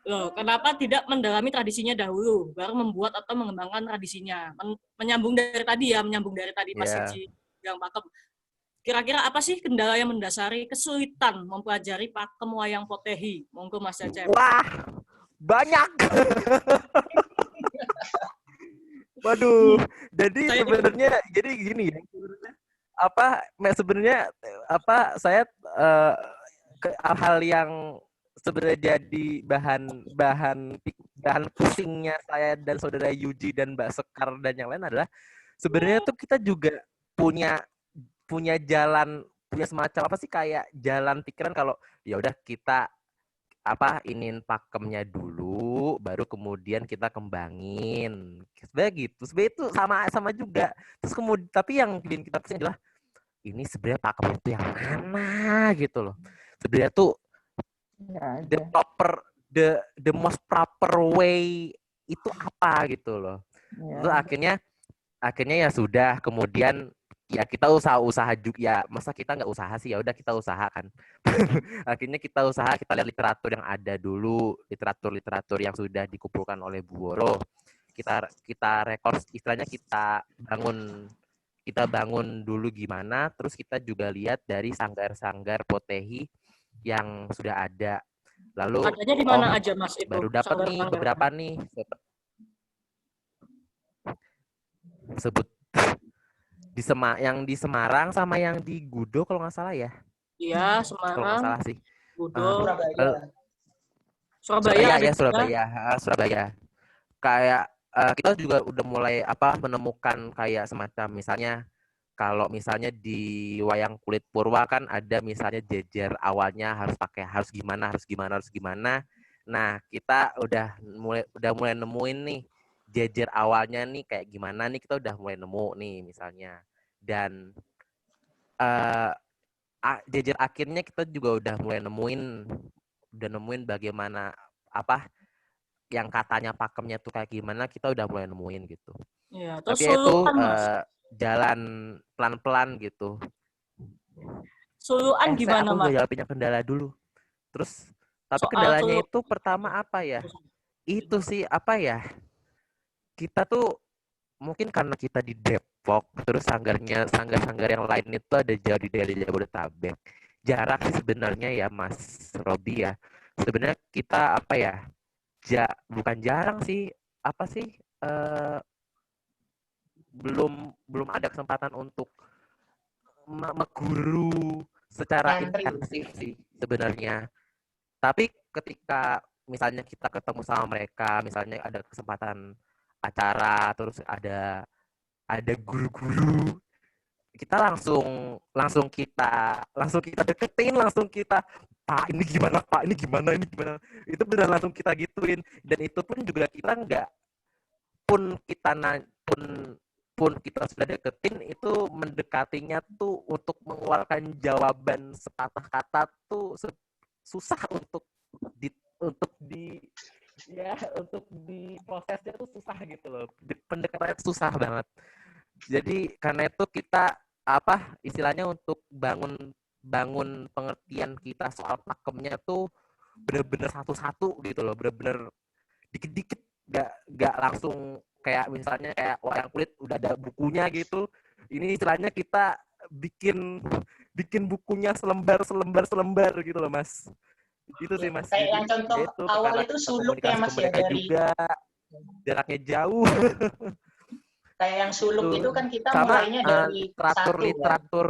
Loh, kenapa tidak mendalami tradisinya dahulu, baru membuat atau mengembangkan tradisinya? Menyambung dari tadi Mas Siji yang pakem. Kira-kira apa sih kendala yang mendasari kesulitan mempelajari pakem wayang potehi? Monggo Mas Cecep. Wah, banyak. Waduh, jadi sebenarnya jadi gini ya. Sebenarnya saya hal yang sebenarnya jadi bahan pusingnya saya dan saudara Yuji dan Mbak Sekar dan yang lain adalah sebenarnya tuh kita juga punya jalan, punya semacam apa sih, kayak jalan pikiran kalau ya udah kita inin pakemnya dulu, baru kemudian kita kembangin. Sebenarnya gitu. Sebenarnya itu sama juga. Terus kemudian tapi yang bikin kita pusing adalah ini sebenarnya pakemnya itu yang mana gitu loh. Sebenarnya tuh the most proper way itu apa gitu loh. Terus akhirnya ya sudah, kemudian ya kita usaha juga ya, masa kita nggak usaha sih, ya udah kita usahakan. Akhirnya kita lihat literatur yang ada dulu, literatur yang sudah dikumpulkan oleh Bu Woro, kita rekor, istilahnya kita bangun dulu gimana, terus kita juga lihat dari sanggar-sanggar potehi yang sudah ada. Lalu adanya di mana aja Mas itu? Baru dapat nih beberapa nih. Sebut yang di Semarang sama yang di Gudo kalau nggak salah ya. Iya, Semarang. Kalau nggak salah sih. Gudo. Surabaya. Kayak kita juga udah mulai menemukan kayak semacam misalnya kalau misalnya di wayang kulit purwa kan ada misalnya jejer awalnya harus gimana. Nah, kita udah mulai nemuin nih jejer awalnya nih kayak gimana nih, kita udah mulai nemu nih misalnya. Dan jejer akhirnya kita juga udah mulai nemuin bagaimana yang katanya pakemnya tuh kayak gimana, kita udah mulai nemuin gitu. Ya, tapi itu jalan pelan-pelan gitu. Suluan gimana Mas? Aku jawabin kendala dulu. Terus tapi kendalanya itu pertama apa ya? Itu sih kita tuh mungkin karena kita di Depok, terus sanggar yang lain itu ada jauh dari Jabodetabek. Jarak sih sebenarnya ya Mas Robi ya. Sebenarnya kita bukan jarang sih, belum ada kesempatan untuk mengguru secara intensif sih sebenarnya. Tapi ketika misalnya kita ketemu sama mereka, misalnya ada kesempatan acara, terus ada guru-guru, kita langsung kita deketin, Pak ini gimana, itu benar langsung kita gituin. Dan itu pun juga kita nggak pun kita sudah deketin, itu mendekatinya tuh untuk mengeluarkan jawaban sepatah kata tuh susah untuk prosesnya tuh susah gitu loh. Pendekatannya susah banget. Jadi karena itu kita istilahnya untuk bangun bangun pengertian kita soal pakemnya tuh bener-bener satu-satu gitu loh, bener-bener dikit-dikit, nggak langsung kayak misalnya kayak wayang kulit udah ada bukunya gitu. Ini istilahnya kita bikin bukunya selembar gitu loh, Mas. Itu sih, Mas. Kayak Jadi yang contoh ya itu awal karena itu kita suluk ya Mas ya, komunikasi dari juga jaraknya jauh. kayak yang suluk Tuh. itu kan kita Sama mulainya dari satu kan. literatur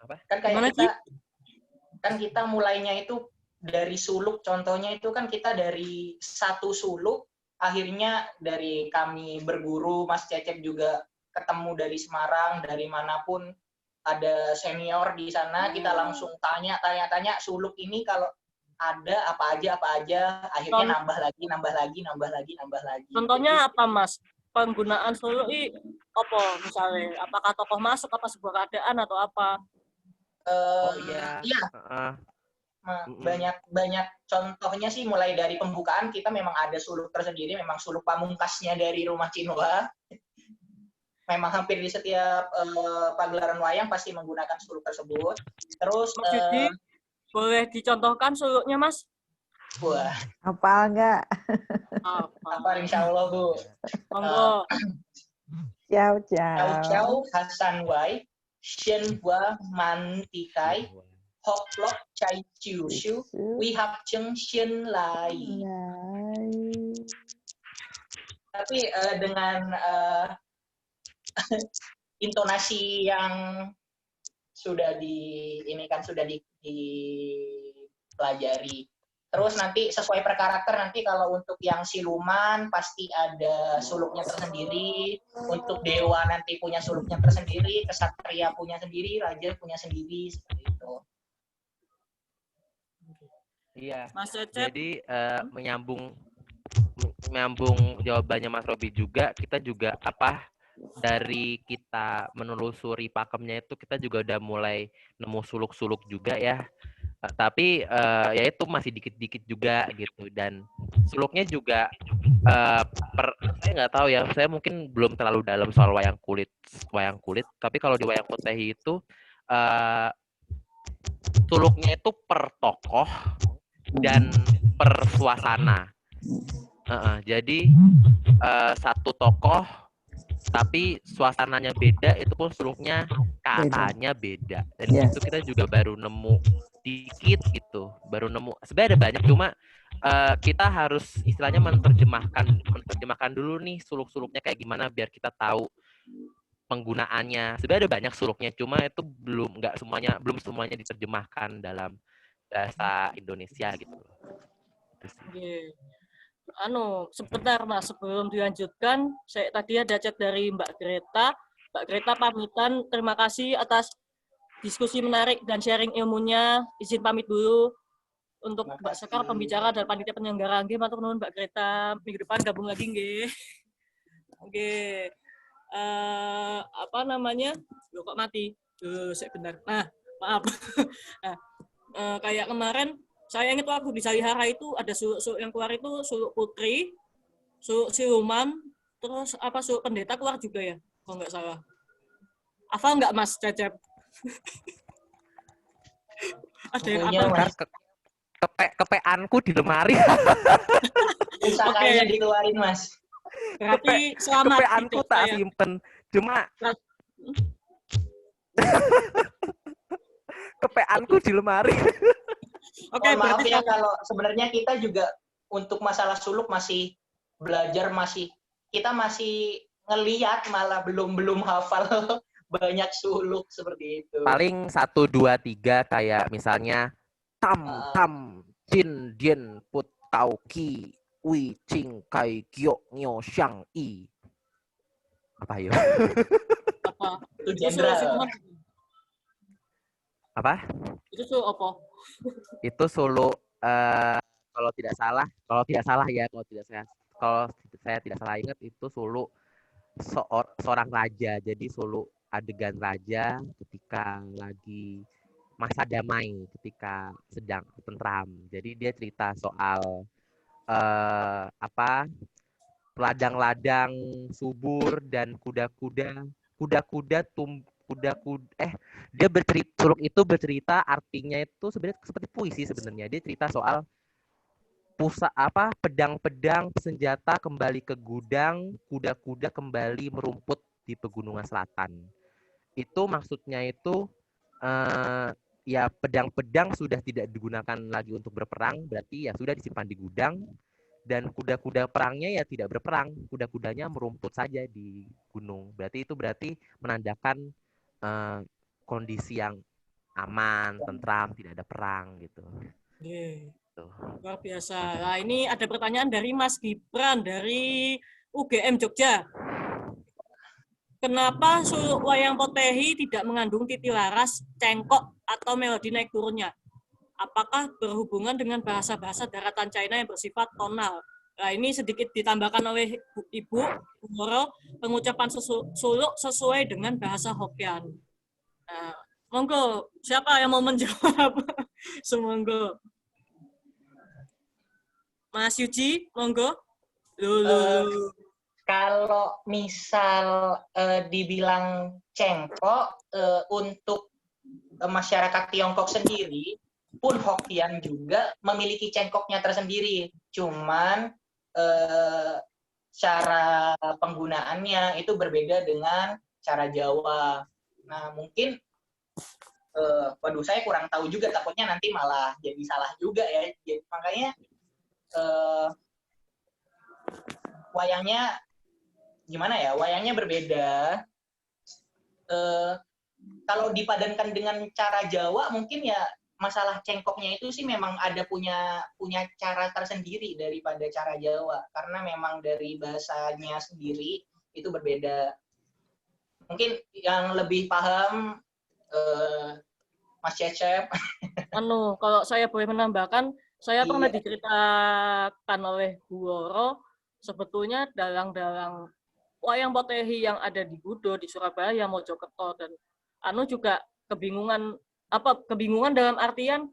apa? Kan kayak Gimana, kita mulainya itu dari suluk, contohnya itu kan kita dari satu suluk, akhirnya dari kami berguru, Mas Cecep juga ketemu dari Semarang, dari manapun ada senior di sana, kita langsung tanya suluk ini kalau ada apa aja, akhirnya nambah lagi. Contohnya apa, Mas? Penggunaan suluk apa misalnya? Apakah tokoh masuk, apa sebuah keadaan atau apa? Iya. Banyak contohnya sih, mulai dari pembukaan kita memang ada suluk tersendiri, memang suluk pamungkasnya dari Rumah Cinwa. Memang hampir di setiap pagelaran wayang pasti menggunakan suluk tersebut. Terus Mas Yudi, boleh dicontohkan suluknya, Mas? wah, Hafal nggak? apa insya Allah Bu. Monggo. Ciao, Chow ciao. Chow Hasan Wai, Shen Hua Man Tikai, Hok Lok Chai Chiu Shu, Wi Hap Cheng Shen Lai. Tapi dengan intonasi yang sudah dipelajari. Terus nanti sesuai per karakter, nanti kalau untuk yang siluman pasti ada suluknya tersendiri, untuk dewa nanti punya suluknya tersendiri, kesatria punya sendiri, raja punya sendiri, seperti itu. Iya. Mas Cecep. Jadi menyambung jawabannya Mas Robi juga, kita juga dari kita menelusuri pakemnya itu kita juga udah mulai nemu suluk-suluk juga ya. Tapi ya itu masih dikit-dikit juga gitu, dan suluknya juga saya nggak tahu ya, saya mungkin belum terlalu dalam soal wayang kulit, tapi kalau di wayang potehi itu suluknya itu per tokoh dan per suasana. Jadi satu tokoh tapi suasananya beda, itu pun suluknya katanya beda. Dan itu kita juga baru nemu dikit gitu, sebenarnya ada banyak, cuma kita harus istilahnya menerjemahkan dulu nih suluk-suluknya kayak gimana biar kita tahu penggunaannya. Sebenarnya ada banyak suluknya, cuma itu belum semuanya diterjemahkan dalam bahasa Indonesia gitu. Sebentar Mas, sebelum dilanjutkan, saya tadi ada chat dari Mbak Greta. Mbak Greta pamitan, terima kasih atas diskusi menarik dan sharing ilmunya. Izin pamit dulu untuk Mbak Sekar, pembicara dan panitia penyelenggara. Nggih, matur nuwun Mbak Greta. Minggu depan gabung lagi nggih. Oke. Apa namanya? Loh kok mati? Saya benar. Nah, maaf. Kayak kemarin saya ingat waktu di Salihara itu ada suluk yang keluar itu suluk putri, suluk siluman, terus suluk pendeta keluar juga ya, kalau nggak salah. Hafal nggak Mas Cecep? Ada yang apa? Kepeanku di lemari. Pusakanya dikeluarin Mas. Berarti selamat. Kepeanku tak simpen, cuma kepeanku di lemari. Oke, maaf ya kalau sebenarnya kita juga untuk masalah suluk masih belajar, kita masih ngeliat, malah belum hafal banyak suluk seperti itu. Paling 1, 2, 3 kayak misalnya tam jin dien put tau ki wi cing kai gyo nyo shang i. Apa yo? Apa? Itu jenderal. Apa? Itu suluk apa? Itu suluk kalau saya tidak salah ingat, itu suluk seorang raja. Jadi suluk adegan raja ketika lagi masa damai, ketika sedang tentram. Jadi dia cerita soal ladang-ladang subur dan kuda-kuda Dia bercerita, suluk itu bercerita artinya itu sebenarnya seperti puisi sebenarnya. Dia cerita soal pedang-pedang senjata kembali ke gudang, kuda-kuda kembali merumput di pegunungan selatan. Itu maksudnya itu ya pedang-pedang sudah tidak digunakan lagi untuk berperang, berarti ya sudah disimpan di gudang, dan kuda-kuda perangnya ya tidak berperang, kuda-kudanya merumput saja di gunung. Berarti menandakan kondisi yang aman, tentram, tidak ada perang gitu. Tuh. Luar biasa. Nah, ini ada pertanyaan dari Mas Gibran dari UGM Jogja. Kenapa suluk wayang potehi tidak mengandung titilaras, cengkok, atau melodi naik turunnya? Apakah berhubungan dengan bahasa-bahasa daratan China yang bersifat tonal? Nah, ini sedikit ditambahkan oleh Ibu Woro, pengucapan suluk sesuai dengan bahasa Hokkien. Nah, monggo, siapa yang mau menjawab? Semonggo. Mas Yuji, monggo. Kalau misal dibilang cengkok, untuk masyarakat Tiongkok sendiri, pun Hokkien juga memiliki cengkoknya tersendiri. Cuman cara penggunaannya itu berbeda dengan cara Jawa. Nah, mungkin waduh, saya kurang tahu juga, takutnya nanti malah jadi salah juga ya. Makanya wayangnya gimana ya? Wayangnya berbeda. Kalau dipadankan dengan cara Jawa, mungkin ya masalah cengkoknya itu sih memang ada punya cara tersendiri daripada cara Jawa, karena memang dari bahasanya sendiri itu berbeda. Mungkin yang lebih paham Mas Cecep. Kalau saya boleh menambahkan, saya pernah diceritakan oleh Bu Woro, sebetulnya dalang-dalang wayang potehi yang ada di Gudo, di Surabaya, Mojokerto, dan juga kebingungan dalam artian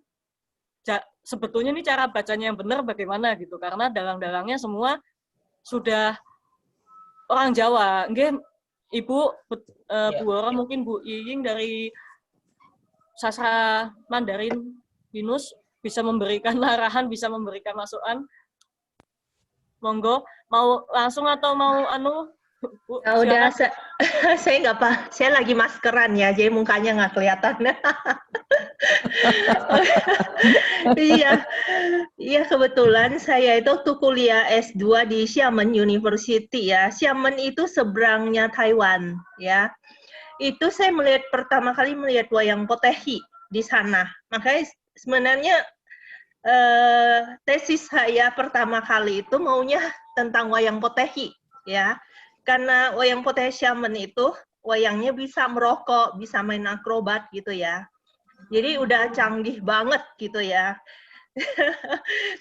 sebetulnya ini cara bacanya yang benar bagaimana gitu, karena dalang-dalangnya semua sudah orang Jawa. Nggih, Ibu Bu Woro, mungkin Bu Iying dari Sastra Mandarin Binus bisa memberikan arahan, bisa memberikan masukan. Monggo, mau langsung atau mau Bu, nah, udah saya nggak apa, saya lagi maskeran ya, jadi mukanya nggak kelihatan. Iya kebetulan saya itu waktu kuliah S2 di Xiamen University ya. Xiamen itu seberangnya Taiwan ya. Itu saya pertama kali melihat wayang potehi di sana. Makanya sebenarnya tesis saya pertama kali itu maunya tentang wayang potehi ya. Karena wayang potehi Xiamen itu wayangnya bisa merokok, bisa main akrobat gitu ya. Jadi udah canggih banget gitu ya.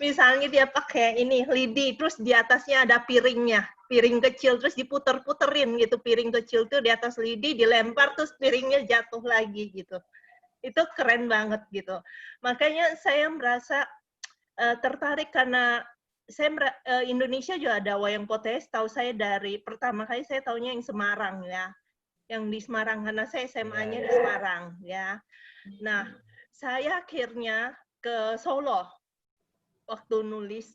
Misalnya dia pakai ini lidi, terus di atasnya ada piringnya, piring kecil, terus diputer-puterin gitu, piring kecil tuh di atas lidi, dilempar, terus piringnya jatuh lagi gitu. Itu keren banget gitu. Makanya saya merasa tertarik karena Indonesia juga ada wayang potehi, tahu saya dari pertama kali saya tahunya yang Semarang ya. Yang di Semarang, karena saya SMA-nya di Semarang ya. Nah, saya akhirnya ke Solo. Waktu nulis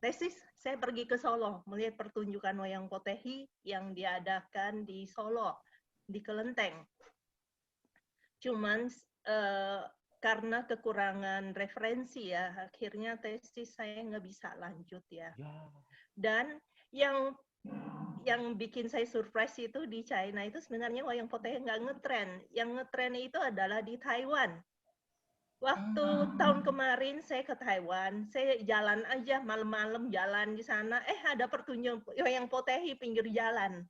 tesis, saya pergi ke Solo, melihat pertunjukan wayang potehi yang diadakan di Solo, di Kelenteng. Cuman karena kekurangan referensi ya, akhirnya tesis saya nggak bisa lanjut ya. Dan yang bikin saya surprise itu di China itu sebenarnya wayang potehi nggak ngetren. Yang ngetren itu adalah di Taiwan. Waktu tahun kemarin saya ke Taiwan, saya jalan aja malam-malam jalan di sana, ada pertunjukan wayang potehi pinggir jalan.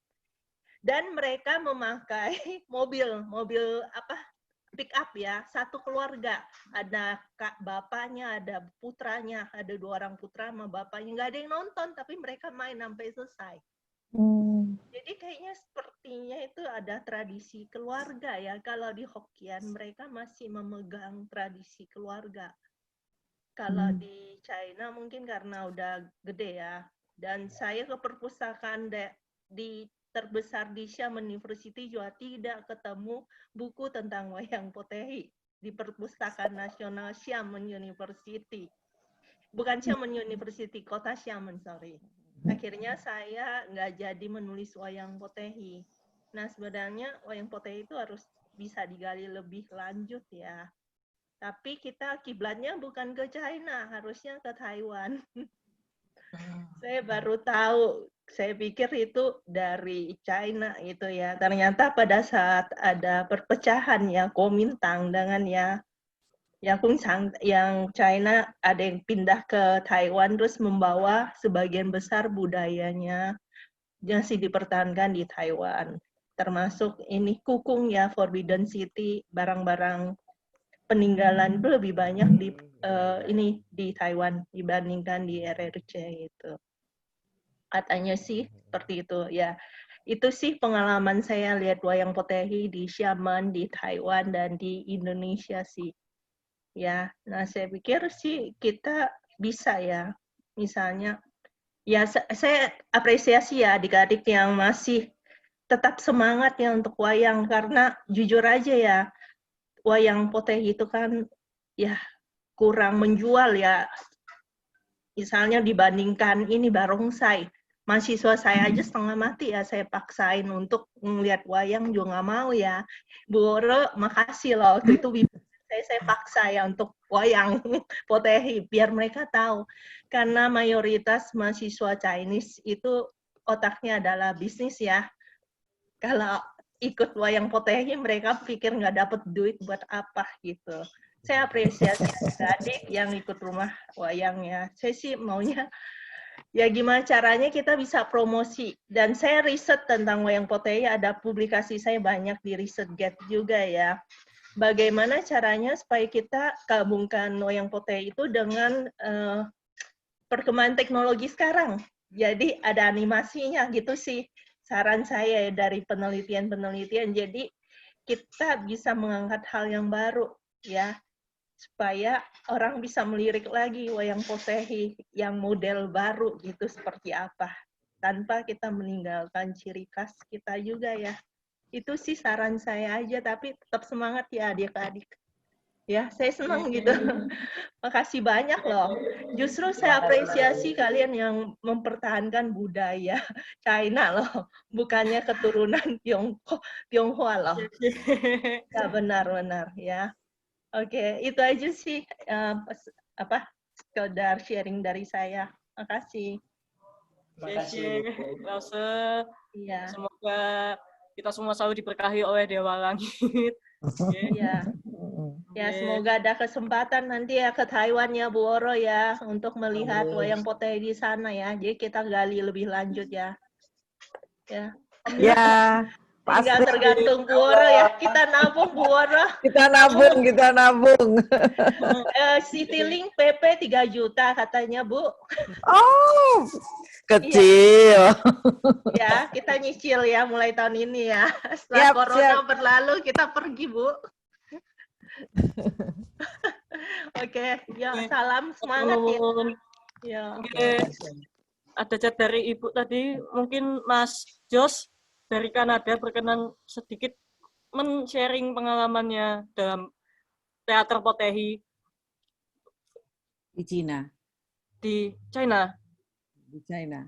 Dan mereka memakai mobil pick up ya, satu keluarga. Ada bapaknya, ada putranya, ada 2 orang putra sama bapaknya. Nggak ada yang nonton, tapi mereka main sampai selesai. Jadi kayaknya sepertinya itu ada tradisi keluarga ya. Kalau di Hokkien mereka masih memegang tradisi keluarga. Kalau di China mungkin karena udah gede ya. Dan saya ke perpustakaan di terbesar di Xiamen University juga tidak ketemu buku tentang wayang potehi di Perpustakaan Nasional Xiamen University. Bukan Xiamen University, kota Xiamen, sorry. Akhirnya saya nggak jadi menulis wayang potehi. Nah, sebenarnya wayang potehi itu harus bisa digali lebih lanjut ya. Tapi kita kiblatnya bukan ke China, harusnya ke Taiwan. Saya baru tahu, saya pikir itu dari China itu ya. Ternyata pada saat ada perpecahan ya Kuomintang dengan yang China ada yang pindah ke Taiwan terus membawa sebagian besar budayanya yang masih dipertahankan di Taiwan. Termasuk ini kukung ya, Forbidden City, barang-barang peninggalan itu lebih banyak di Taiwan dibandingkan di RRC itu. Katanya sih seperti itu ya. Itu sih pengalaman saya lihat wayang potehi di Xiamen, di Taiwan dan di Indonesia sih. Ya, nah saya pikir sih kita bisa ya, misalnya, ya saya apresiasi ya adik-adik yang masih tetap semangat ya untuk wayang, karena jujur aja ya, wayang potehi itu kan ya kurang menjual ya, misalnya dibandingkan ini barongsai. Mahasiswa saya aja setengah mati ya, saya paksain untuk ngeliat wayang juga nggak mau ya. Bu Oro, makasih loh, waktu itu saya paksa ya untuk wayang potehi biar mereka tahu, karena mayoritas mahasiswa Chinese itu otaknya adalah bisnis ya. Kalau ikut wayang potehi mereka pikir nggak dapat duit buat apa gitu. Saya apresiasi adik yang ikut rumah wayangnya. Saya sih maunya ya gimana caranya kita bisa promosi, dan saya riset tentang wayang potehi, ada publikasi saya banyak di ResearchGate juga ya. Bagaimana caranya supaya kita gabungkan wayang potehi itu dengan perkembangan teknologi sekarang. Jadi ada animasinya gitu sih. Saran saya dari penelitian-penelitian. Jadi kita bisa mengangkat hal yang baru ya, supaya orang bisa melirik lagi wayang potehi yang model baru gitu seperti apa, tanpa kita meninggalkan ciri khas kita juga ya. Itu sih saran saya aja, tapi tetap semangat ya adik-adik. Ya, saya senang gitu. Makasih banyak loh. Justru saya apresiasi kalian yang mempertahankan budaya China loh, bukannya keturunan Tionghoa loh. Ya, benar-benar ya. Oke, itu aja sih sekedar sharing dari saya. Makasih. Terima kasih. Iya. Semoga kita semua selalu diberkahi oleh Dewa Langit. Iya. Ya, semoga ada kesempatan nanti ya ke Taiwan ya Bu Oro ya, untuk melihat wayang potehi di sana ya. Jadi kita gali lebih lanjut ya. Ya. Ya, pasti. Tinggal tergantung Bu Oro ya. Kita nabung Bu Oro. Kita nabung. Citylink PP 3 juta katanya Bu. Oh, kecil. Ya, kita nyicil ya mulai tahun ini ya. Setelah corona berlalu kita pergi Bu. Oke, ya salam semangat ya. Oke. Ada chat dari Ibu tadi, mungkin Mas Jos dari Kanada berkenan sedikit men-sharing pengalamannya dalam teater potehi di Cina. Di China. Di China.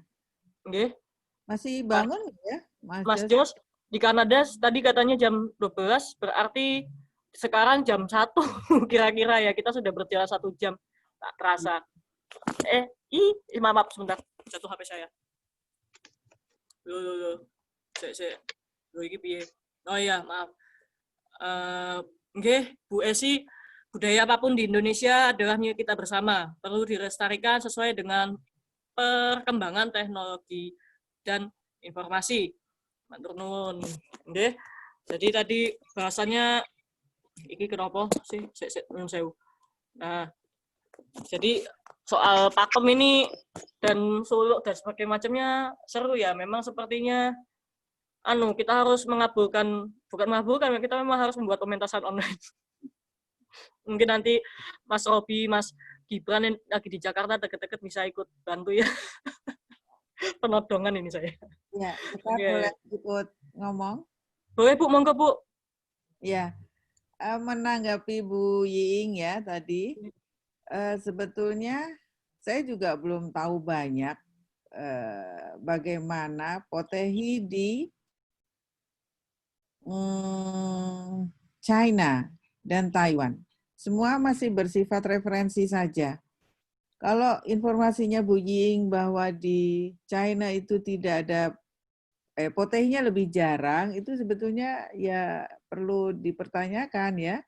Oke. Masih bangun ya, Mas Jos? Di Kanada tadi katanya jam 12, berarti sekarang jam 1 kira-kira ya. Kita sudah berjalan 1 jam. Tak terasa. Maaf sebentar. Jatuh HP saya. Loh. Loh, ini piye? Oh iya, maaf. Bu Esi, budaya apapun di Indonesia adalah milik kita bersama. Perlu dilestarikan sesuai dengan perkembangan teknologi dan informasi. Matur nuwun. Nggih. Jadi tadi bahasannya iki kenapa sih? Sewu. Nah, jadi soal pakem ini dan suluk dan sebagainya macamnya seru ya. Memang sepertinya kita harus bukan mengabulkan, kita memang harus membuat pementasan online. Mungkin nanti Mas Robi, Mas Gibran yang lagi di Jakarta deket-deket bisa ikut bantu ya. penodongan ini saya. Ya, kita Oke. boleh ikut ngomong. Boleh Bu, monggo Bu. Ya, menanggapi Bu Ying ya tadi, sebetulnya saya juga belum tahu banyak bagaimana Potehi di China dan Taiwan. Semua masih bersifat referensi saja. Kalau informasinya Bu Ying bahwa di China itu tidak ada Potehinya lebih jarang, itu sebetulnya ya perlu dipertanyakan ya.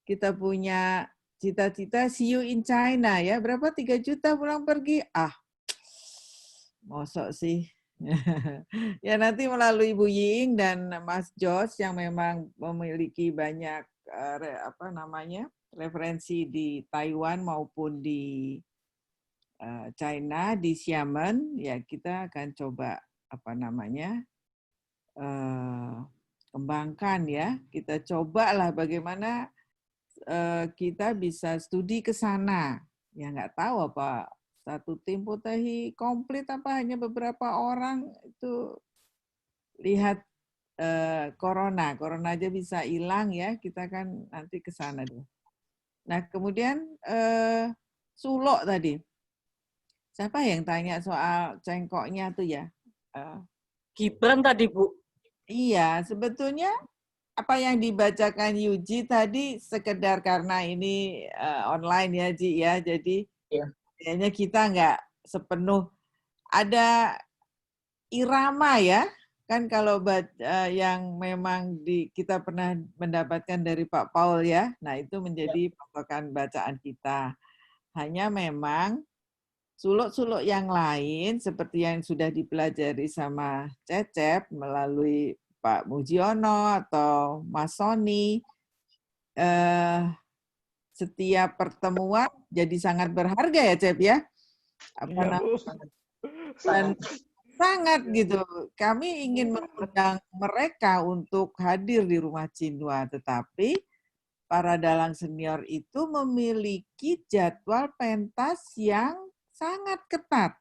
Kita punya cita-cita see you in China ya, berapa 3 juta pulang pergi? Mosok sih. Ya nanti melalui Bu Ying dan Mas Jos yang memang memiliki banyak referensi di Taiwan maupun di China, di Xiamen, ya kita akan coba kembangkan ya. Kita cobalah bagaimana kita bisa studi ke sana. Ya nggak tahu apa satu tim Potehi komplit apa hanya beberapa orang itu lihat corona aja bisa hilang ya, kita kan nanti ke sana deh. Nah kemudian sulok tadi. Siapa yang tanya soal cengkoknya tuh ya? Gibran tadi Bu. Iya, sebetulnya apa yang dibacakan Yuji tadi sekedar karena ini online ya Ji ya, jadi kayaknya kita nggak sepenuh ada irama ya, kan kalau yang memang kita pernah mendapatkan dari Pak Paul ya, nah itu menjadi patokan bacaan kita. Hanya memang suluk-suluk yang lain seperti yang sudah dipelajari sama Cecep melalui Pak Mujiono atau Mas Soni, setiap pertemuan jadi sangat berharga ya Cep ya. Dan sangat gitu. Kami ingin mengundang mereka untuk hadir di Rumah Cinwa, tetapi para dalang senior itu memiliki jadwal pentas yang sangat ketat.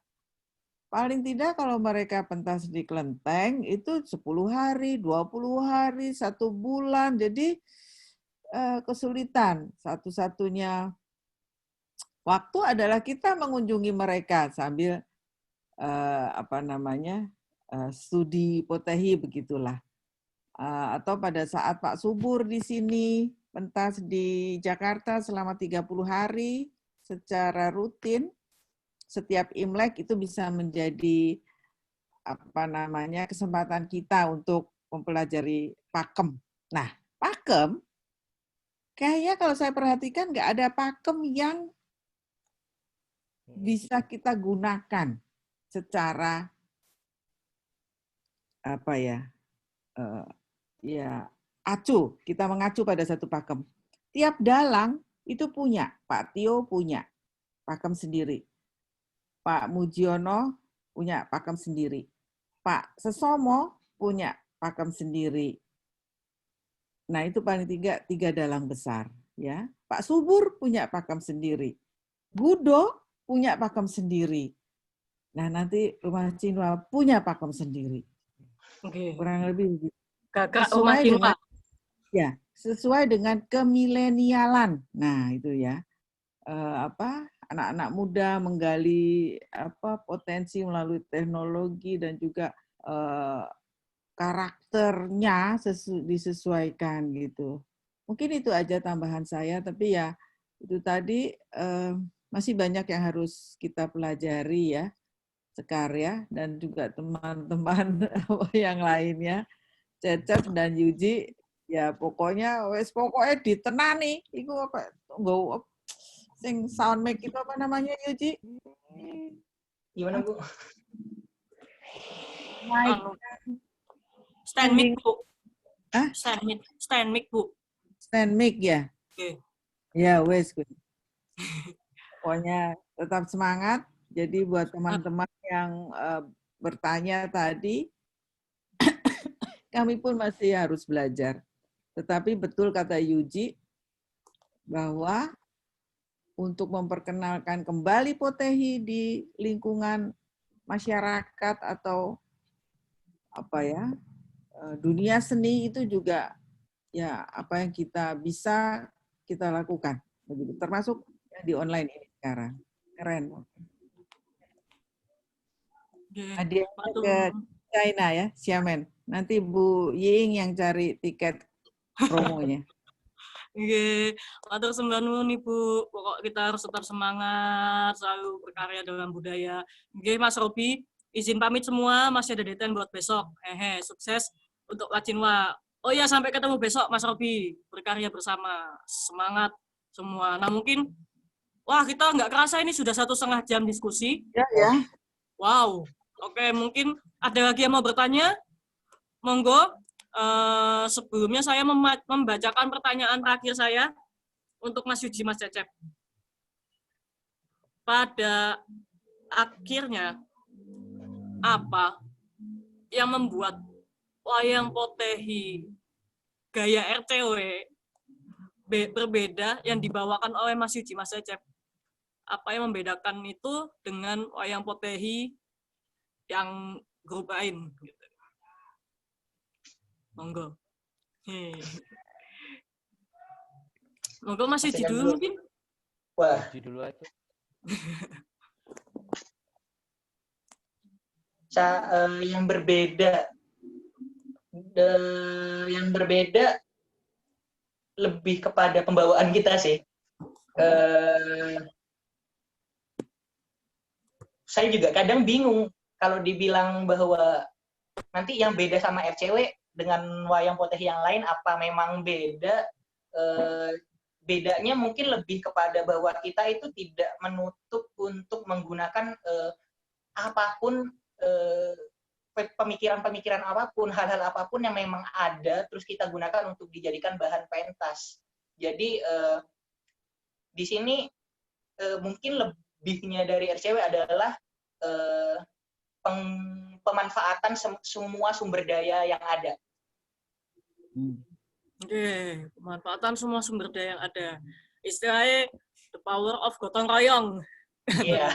Paling tidak kalau mereka pentas di Kelenteng itu 10 hari, 20 hari, 1 bulan. Jadi kesulitan. Satu-satunya waktu adalah kita mengunjungi mereka sambil studi Potehi begitulah. Atau pada saat Pak Subur di sini pentas di Jakarta selama 30 hari secara rutin, setiap Imlek itu bisa menjadi kesempatan kita untuk mempelajari pakem. Nah, pakem kayaknya kalau saya perhatikan nggak ada pakem yang bisa kita gunakan secara acu. Kita mengacu pada satu pakem. Tiap dalang itu punya, Pak Tio punya pakem sendiri. Pak Mujiono punya pakem sendiri. Pak Sesomo punya pakem sendiri. Nah, itu paling tiga dalang besar. Ya. Pak Subur punya pakem sendiri. Gudo punya pakem sendiri. Nah, nanti Rumah Cinwa punya pakem sendiri. Okay. Kurang lebih begitu. Gagak Rumah Cinwa. Sesuai dengan kemilenialan. Nah, itu ya. Anak-anak muda menggali potensi melalui teknologi dan juga karakternya disesuaikan gitu. Mungkin itu aja tambahan saya, tapi ya itu tadi masih banyak yang harus kita pelajari ya, Sekar ya, dan juga teman-teman yang lainnya, Cecep dan Yuji, ya pokoknya ditenani, itu apa nggak sing sound mic itu apa namanya Yuji? Gimana Bu? Stand mic Bu. Hah? Stand mic Bu. Stand mic ya? Oke. Ya wes. Pokoknya tetap semangat. Jadi buat teman-teman yang bertanya tadi, kami pun masih harus belajar. Tetapi betul kata Yuji bahwa untuk memperkenalkan kembali Potehi di lingkungan masyarakat atau apa ya, dunia seni itu juga ya apa yang kita bisa kita lakukan begitu, termasuk yang di online ini sekarang. Keren. Hadiah ke China ya, Xiamen. Nanti Bu Ying yang cari tiket promonya. Oke, matur sembah nuwun Ibu. Pokok kita harus tetap semangat, selalu berkarya dalam budaya. Oke, Mas Robi, izin pamit semua, masih ada deadline buat besok. Sukses untuk Lacinwa. Oh iya, sampai ketemu besok Mas Robi. Berkarya bersama, semangat semua. Nah mungkin, wah kita nggak kerasa ini sudah 1,5 jam diskusi. Ya. Wow, oke mungkin ada lagi yang mau bertanya? Monggo. Sebelumnya saya membacakan pertanyaan terakhir saya untuk Mas Yuji, Mas Cecep. Pada akhirnya, apa yang membuat wayang potehi gaya RCW berbeda yang dibawakan oleh Mas Yuji, Mas Cecep? Apa yang membedakan itu dengan wayang potehi yang grup lain? Monggo. Monggo Mas Yuji dulu mungkin. Wah, Yuji dulu aja. Yang berbeda lebih kepada pembawaan kita sih. Saya juga kadang bingung kalau dibilang bahwa nanti yang beda sama RCW dengan wayang potehi yang lain, apa memang beda? Bedanya mungkin lebih kepada bahwa kita itu tidak menutup untuk menggunakan apapun, pemikiran-pemikiran apapun, hal-hal apapun yang memang ada, terus kita gunakan untuk dijadikan bahan pentas. Jadi di sini mungkin lebihnya dari RCW adalah pemanfaatan semua sumber daya yang ada. Oke, pemanfaatan semua sumber daya yang ada. Istilahnya the power of gotong royong. Iya.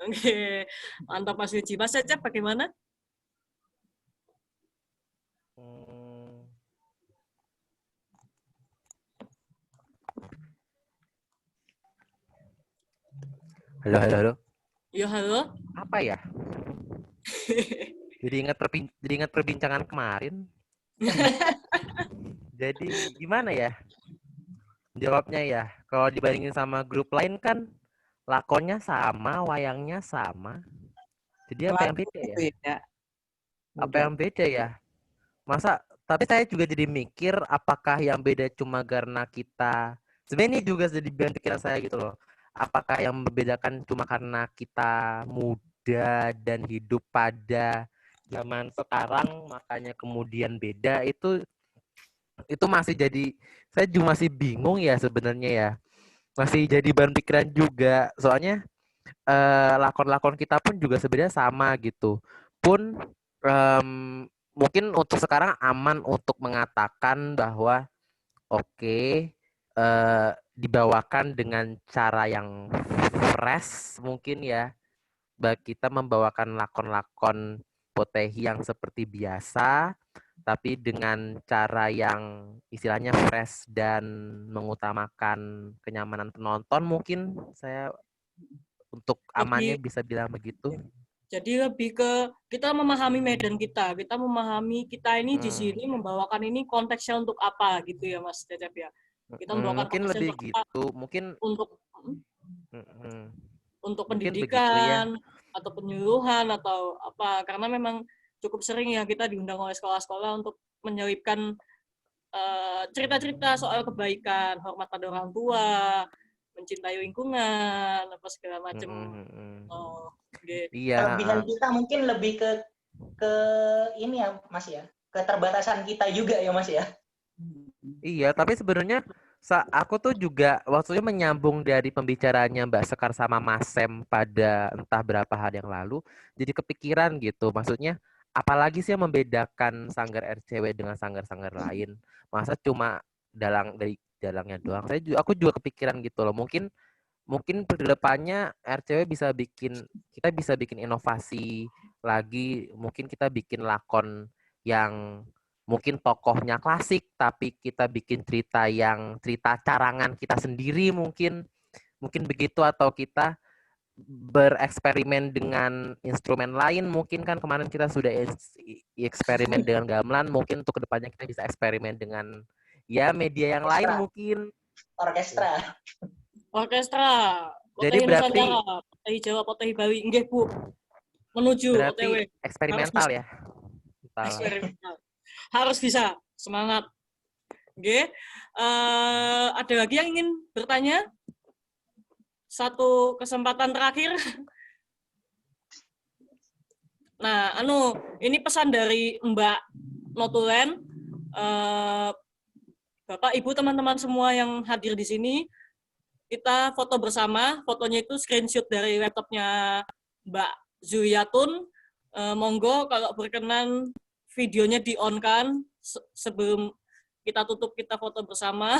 Oke, mantap Mas Yuji. Mas Cecep bagaimana? Halo. Ya, halo. Apa ya? Jadi ingat perbincangan kemarin. Jadi gimana ya? Jawabnya ya, kalau dibandingin sama grup lain kan lakonnya sama, wayangnya sama. Jadi apa yang beda ya? Apa yang beda ya? Masa, tapi saya juga jadi mikir apakah yang beda cuma karena kita, sebenarnya ini juga jadi beban pikiran saya gitu loh. Apakah yang membedakan cuma karena kita muda dan hidup pada zaman sekarang makanya kemudian beda, itu masih jadi, saya juga masih bingung ya sebenarnya ya, masih jadi bahan pikiran juga, soalnya lakon-lakon kita pun juga sebenarnya sama gitu pun. Mungkin untuk sekarang aman untuk mengatakan bahwa oke, dibawakan dengan cara yang fresh mungkin ya, bagi kita membawakan lakon-lakon potehi yang seperti biasa, tapi dengan cara yang istilahnya fresh dan mengutamakan kenyamanan penonton, mungkin saya untuk amannya bisa bilang begitu. Jadi lebih ke kita memahami medan kita memahami kita ini di sini membawakan ini konteksnya untuk apa gitu ya Mas Cecep ya. Kita membawakan mungkin lebih gitu, mungkin untuk pendidikan begitu, ya, atau penyuluhan atau apa, karena memang cukup sering ya kita diundang oleh sekolah-sekolah untuk menyelipkan cerita-cerita soal kebaikan, hormat pada orang tua, mencintai lingkungan, apa segala macam. Iya. Kelebihan kita mungkin lebih ke ini ya Mas ya, keterbatasan kita juga ya Mas ya. Iya, tapi sebenarnya aku tuh juga waktunya menyambung dari pembicaranya Mbak Sekar sama Mas Sem pada entah berapa hari yang lalu, jadi kepikiran gitu. Maksudnya apalagi sih yang membedakan sanggar RCW dengan sanggar-sanggar lain? Masa cuma dari dalangnya doang? Aku juga kepikiran gitu loh. Mungkin mungkin kedepannya RCW kita bisa bikin inovasi lagi, mungkin kita bikin lakon yang mungkin tokohnya klasik, tapi kita bikin cerita carangan kita sendiri mungkin begitu, atau kita bereksperimen dengan instrumen lain. Mungkin kan kemarin kita sudah eksperimen dengan gamelan, mungkin untuk kedepannya kita bisa eksperimen dengan ya media yang lain mungkin. Orkestra. Jadi berarti Nusantara, Potehi Jawa, Potehi Bali, nggih Bu. Menuju berarti OTW. eksperimental ya. Eksperimental. Harus bisa, semangat. Nggih. Ada lagi yang ingin bertanya? Satu kesempatan terakhir. Nah, ini pesan dari Mbak Notulen. Bapak, Ibu, teman-teman semua yang hadir di sini, kita foto bersama. Fotonya itu screenshot dari laptopnya Mbak Zuyatun. Monggo kalau berkenan videonya di-on-kan sebelum kita tutup, kita foto bersama.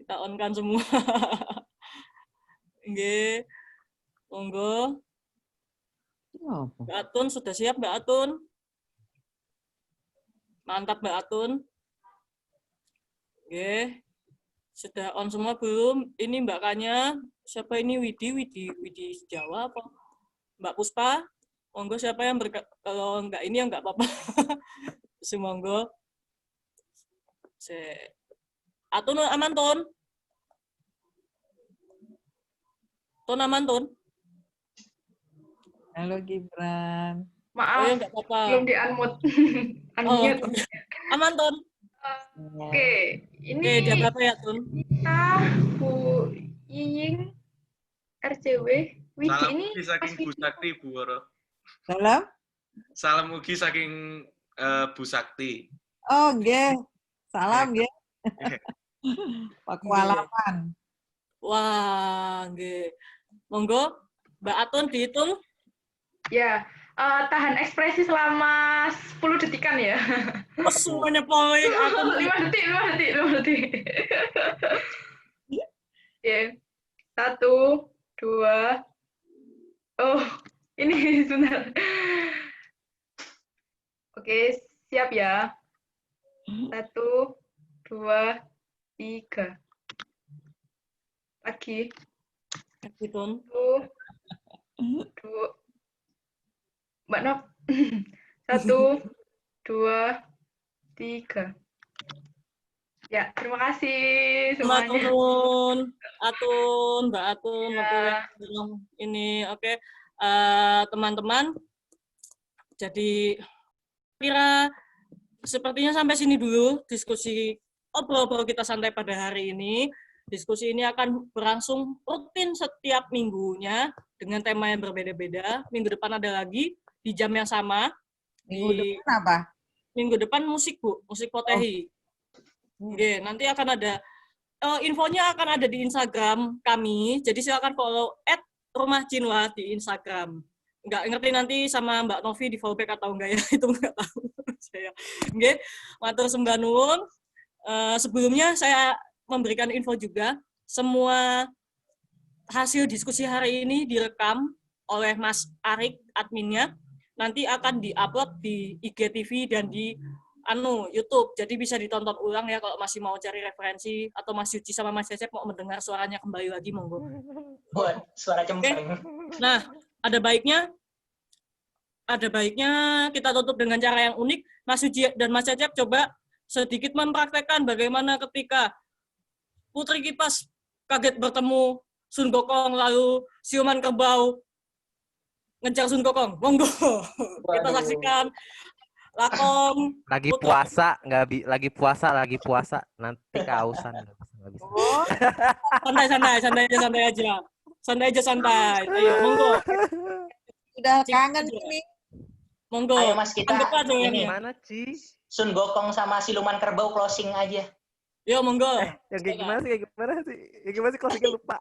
Kita on-kan semua. Nggih. Monggo. Mbak Atun sudah siap, Mbak Atun? Mantap, Mbak Atun. Oke. Sudah on semua belum? Ini Mbak Kanya. Siapa ini? Widi Jawa apa? Mbak Puspa. Monggo siapa yang kalau enggak ini ya enggak apa-apa. Monggo. Atun aman, Ton? Ton aman, Ton? Halo Gibran. Maaf, Oh, ya, enggak apa-apa. belum di-unmute. Unmute. Aman, Ton? Oke, ini Oke, dia berapa ya, Tun? kita Bu Yiying RCW. Widi Salam ini ugi saking Bu Sakti, Bu Woro. Salam? Salam ugi saking Bu Sakti. Oh, nggih. Salam nggih. Pakualaman. Wah, nggih. Monggo, Mbak Atun dihitung. Ya, tahan ekspresi selama 10 detikan ya. Oh, semuanya poin. 5 detik. Ya, 1, 2. Oh, ini sebentar. Oke, siap ya. 1, 2, 3. Lagi. Lagi, Tun. 1, 2. Mbak Nop. 1, 2, 3. Ya, terima kasih semuanya. Mbak Atun, Ya. ini oke. Teman-teman, jadi kira sepertinya sampai sini dulu diskusi obrol-obrol kita santai pada hari ini. Diskusi ini akan berlangsung rutin setiap minggunya dengan tema yang berbeda-beda. Minggu depan ada lagi di jam yang sama. Minggu depan apa? Minggu depan musik, Bu, musik Potehi. Oke, nanti akan ada infonya akan ada di Instagram kami. Jadi silakan follow @rumahcinwa di Instagram. Nggak ngerti nanti sama Mbak Novi di follow back atau enggak ya, itu nggak tahu saya. Oke, matur sembah nuwun. Sebelumnya saya memberikan info juga, semua hasil diskusi hari ini direkam oleh Mas Arik, adminnya. Nanti akan diupload di IGTV dan di YouTube. Jadi bisa ditonton ulang ya kalau masih mau cari referensi, atau Mas Yuji sama Mas Cecep mau mendengar suaranya kembali lagi, monggo. Buat suara cempreng. Nah, ada baiknya kita tutup dengan cara yang unik. Mas Yuji dan Mas Cecep coba sedikit mempraktekkan bagaimana ketika Putri Kipas kaget bertemu Sun Gokong, lalu siluman kerbau ngejar Sun Gokong. Monggo. Kita saksikan lakon lagi puasa, lagi puasa nanti kehausan. Santai. Ayo, monggo. Sudah kangen ini. Monggo. Ayo Mas, kita ini. Mana, Ci? Sun Gokong sama siluman kerbau closing aja. Yo, monggo. Yang kayak gimana sih? Yang gimana sih closingnya lupa.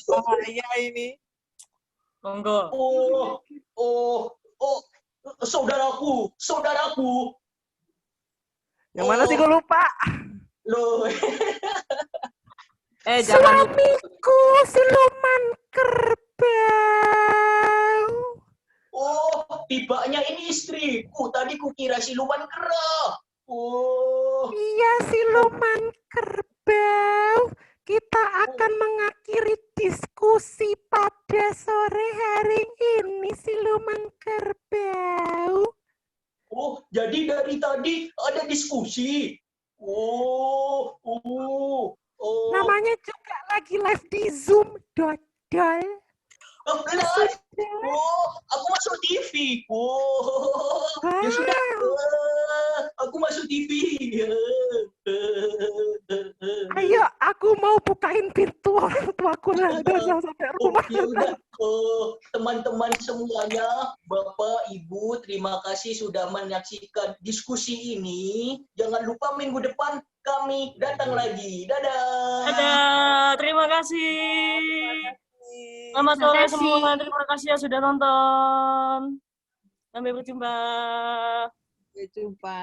Bahaya ini. Monggo. Saudaraku. Yang mana sih gue lupa? Loh. Jangan Suamiku siluman kerbau. Oh, tibanya ini istriku. Tadi kukira siluman kera. Oh. Iya, siluman kerbau. Kita akan mengakhiri diskusi pada sore hari ini, siluman kerbau. Oh, jadi dari tadi ada diskusi. Oh. Namanya juga lagi live di Zoom, Dodol. Oh, live. Oh, aku masuk TV. Oh, ya sudah. Aku masuk TV. Ayo, aku mau bukain pintu orang tuaku lah. Udah sampai rumah. Ya udah. Teman-teman semuanya, Bapak, Ibu, terima kasih sudah menyaksikan diskusi ini. Jangan lupa minggu depan kami datang lagi. Dadah. Dadah, terima kasih. Selamat sore semua, terima kasih yang sudah nonton. Sampai berjumpa. Sampai jumpa.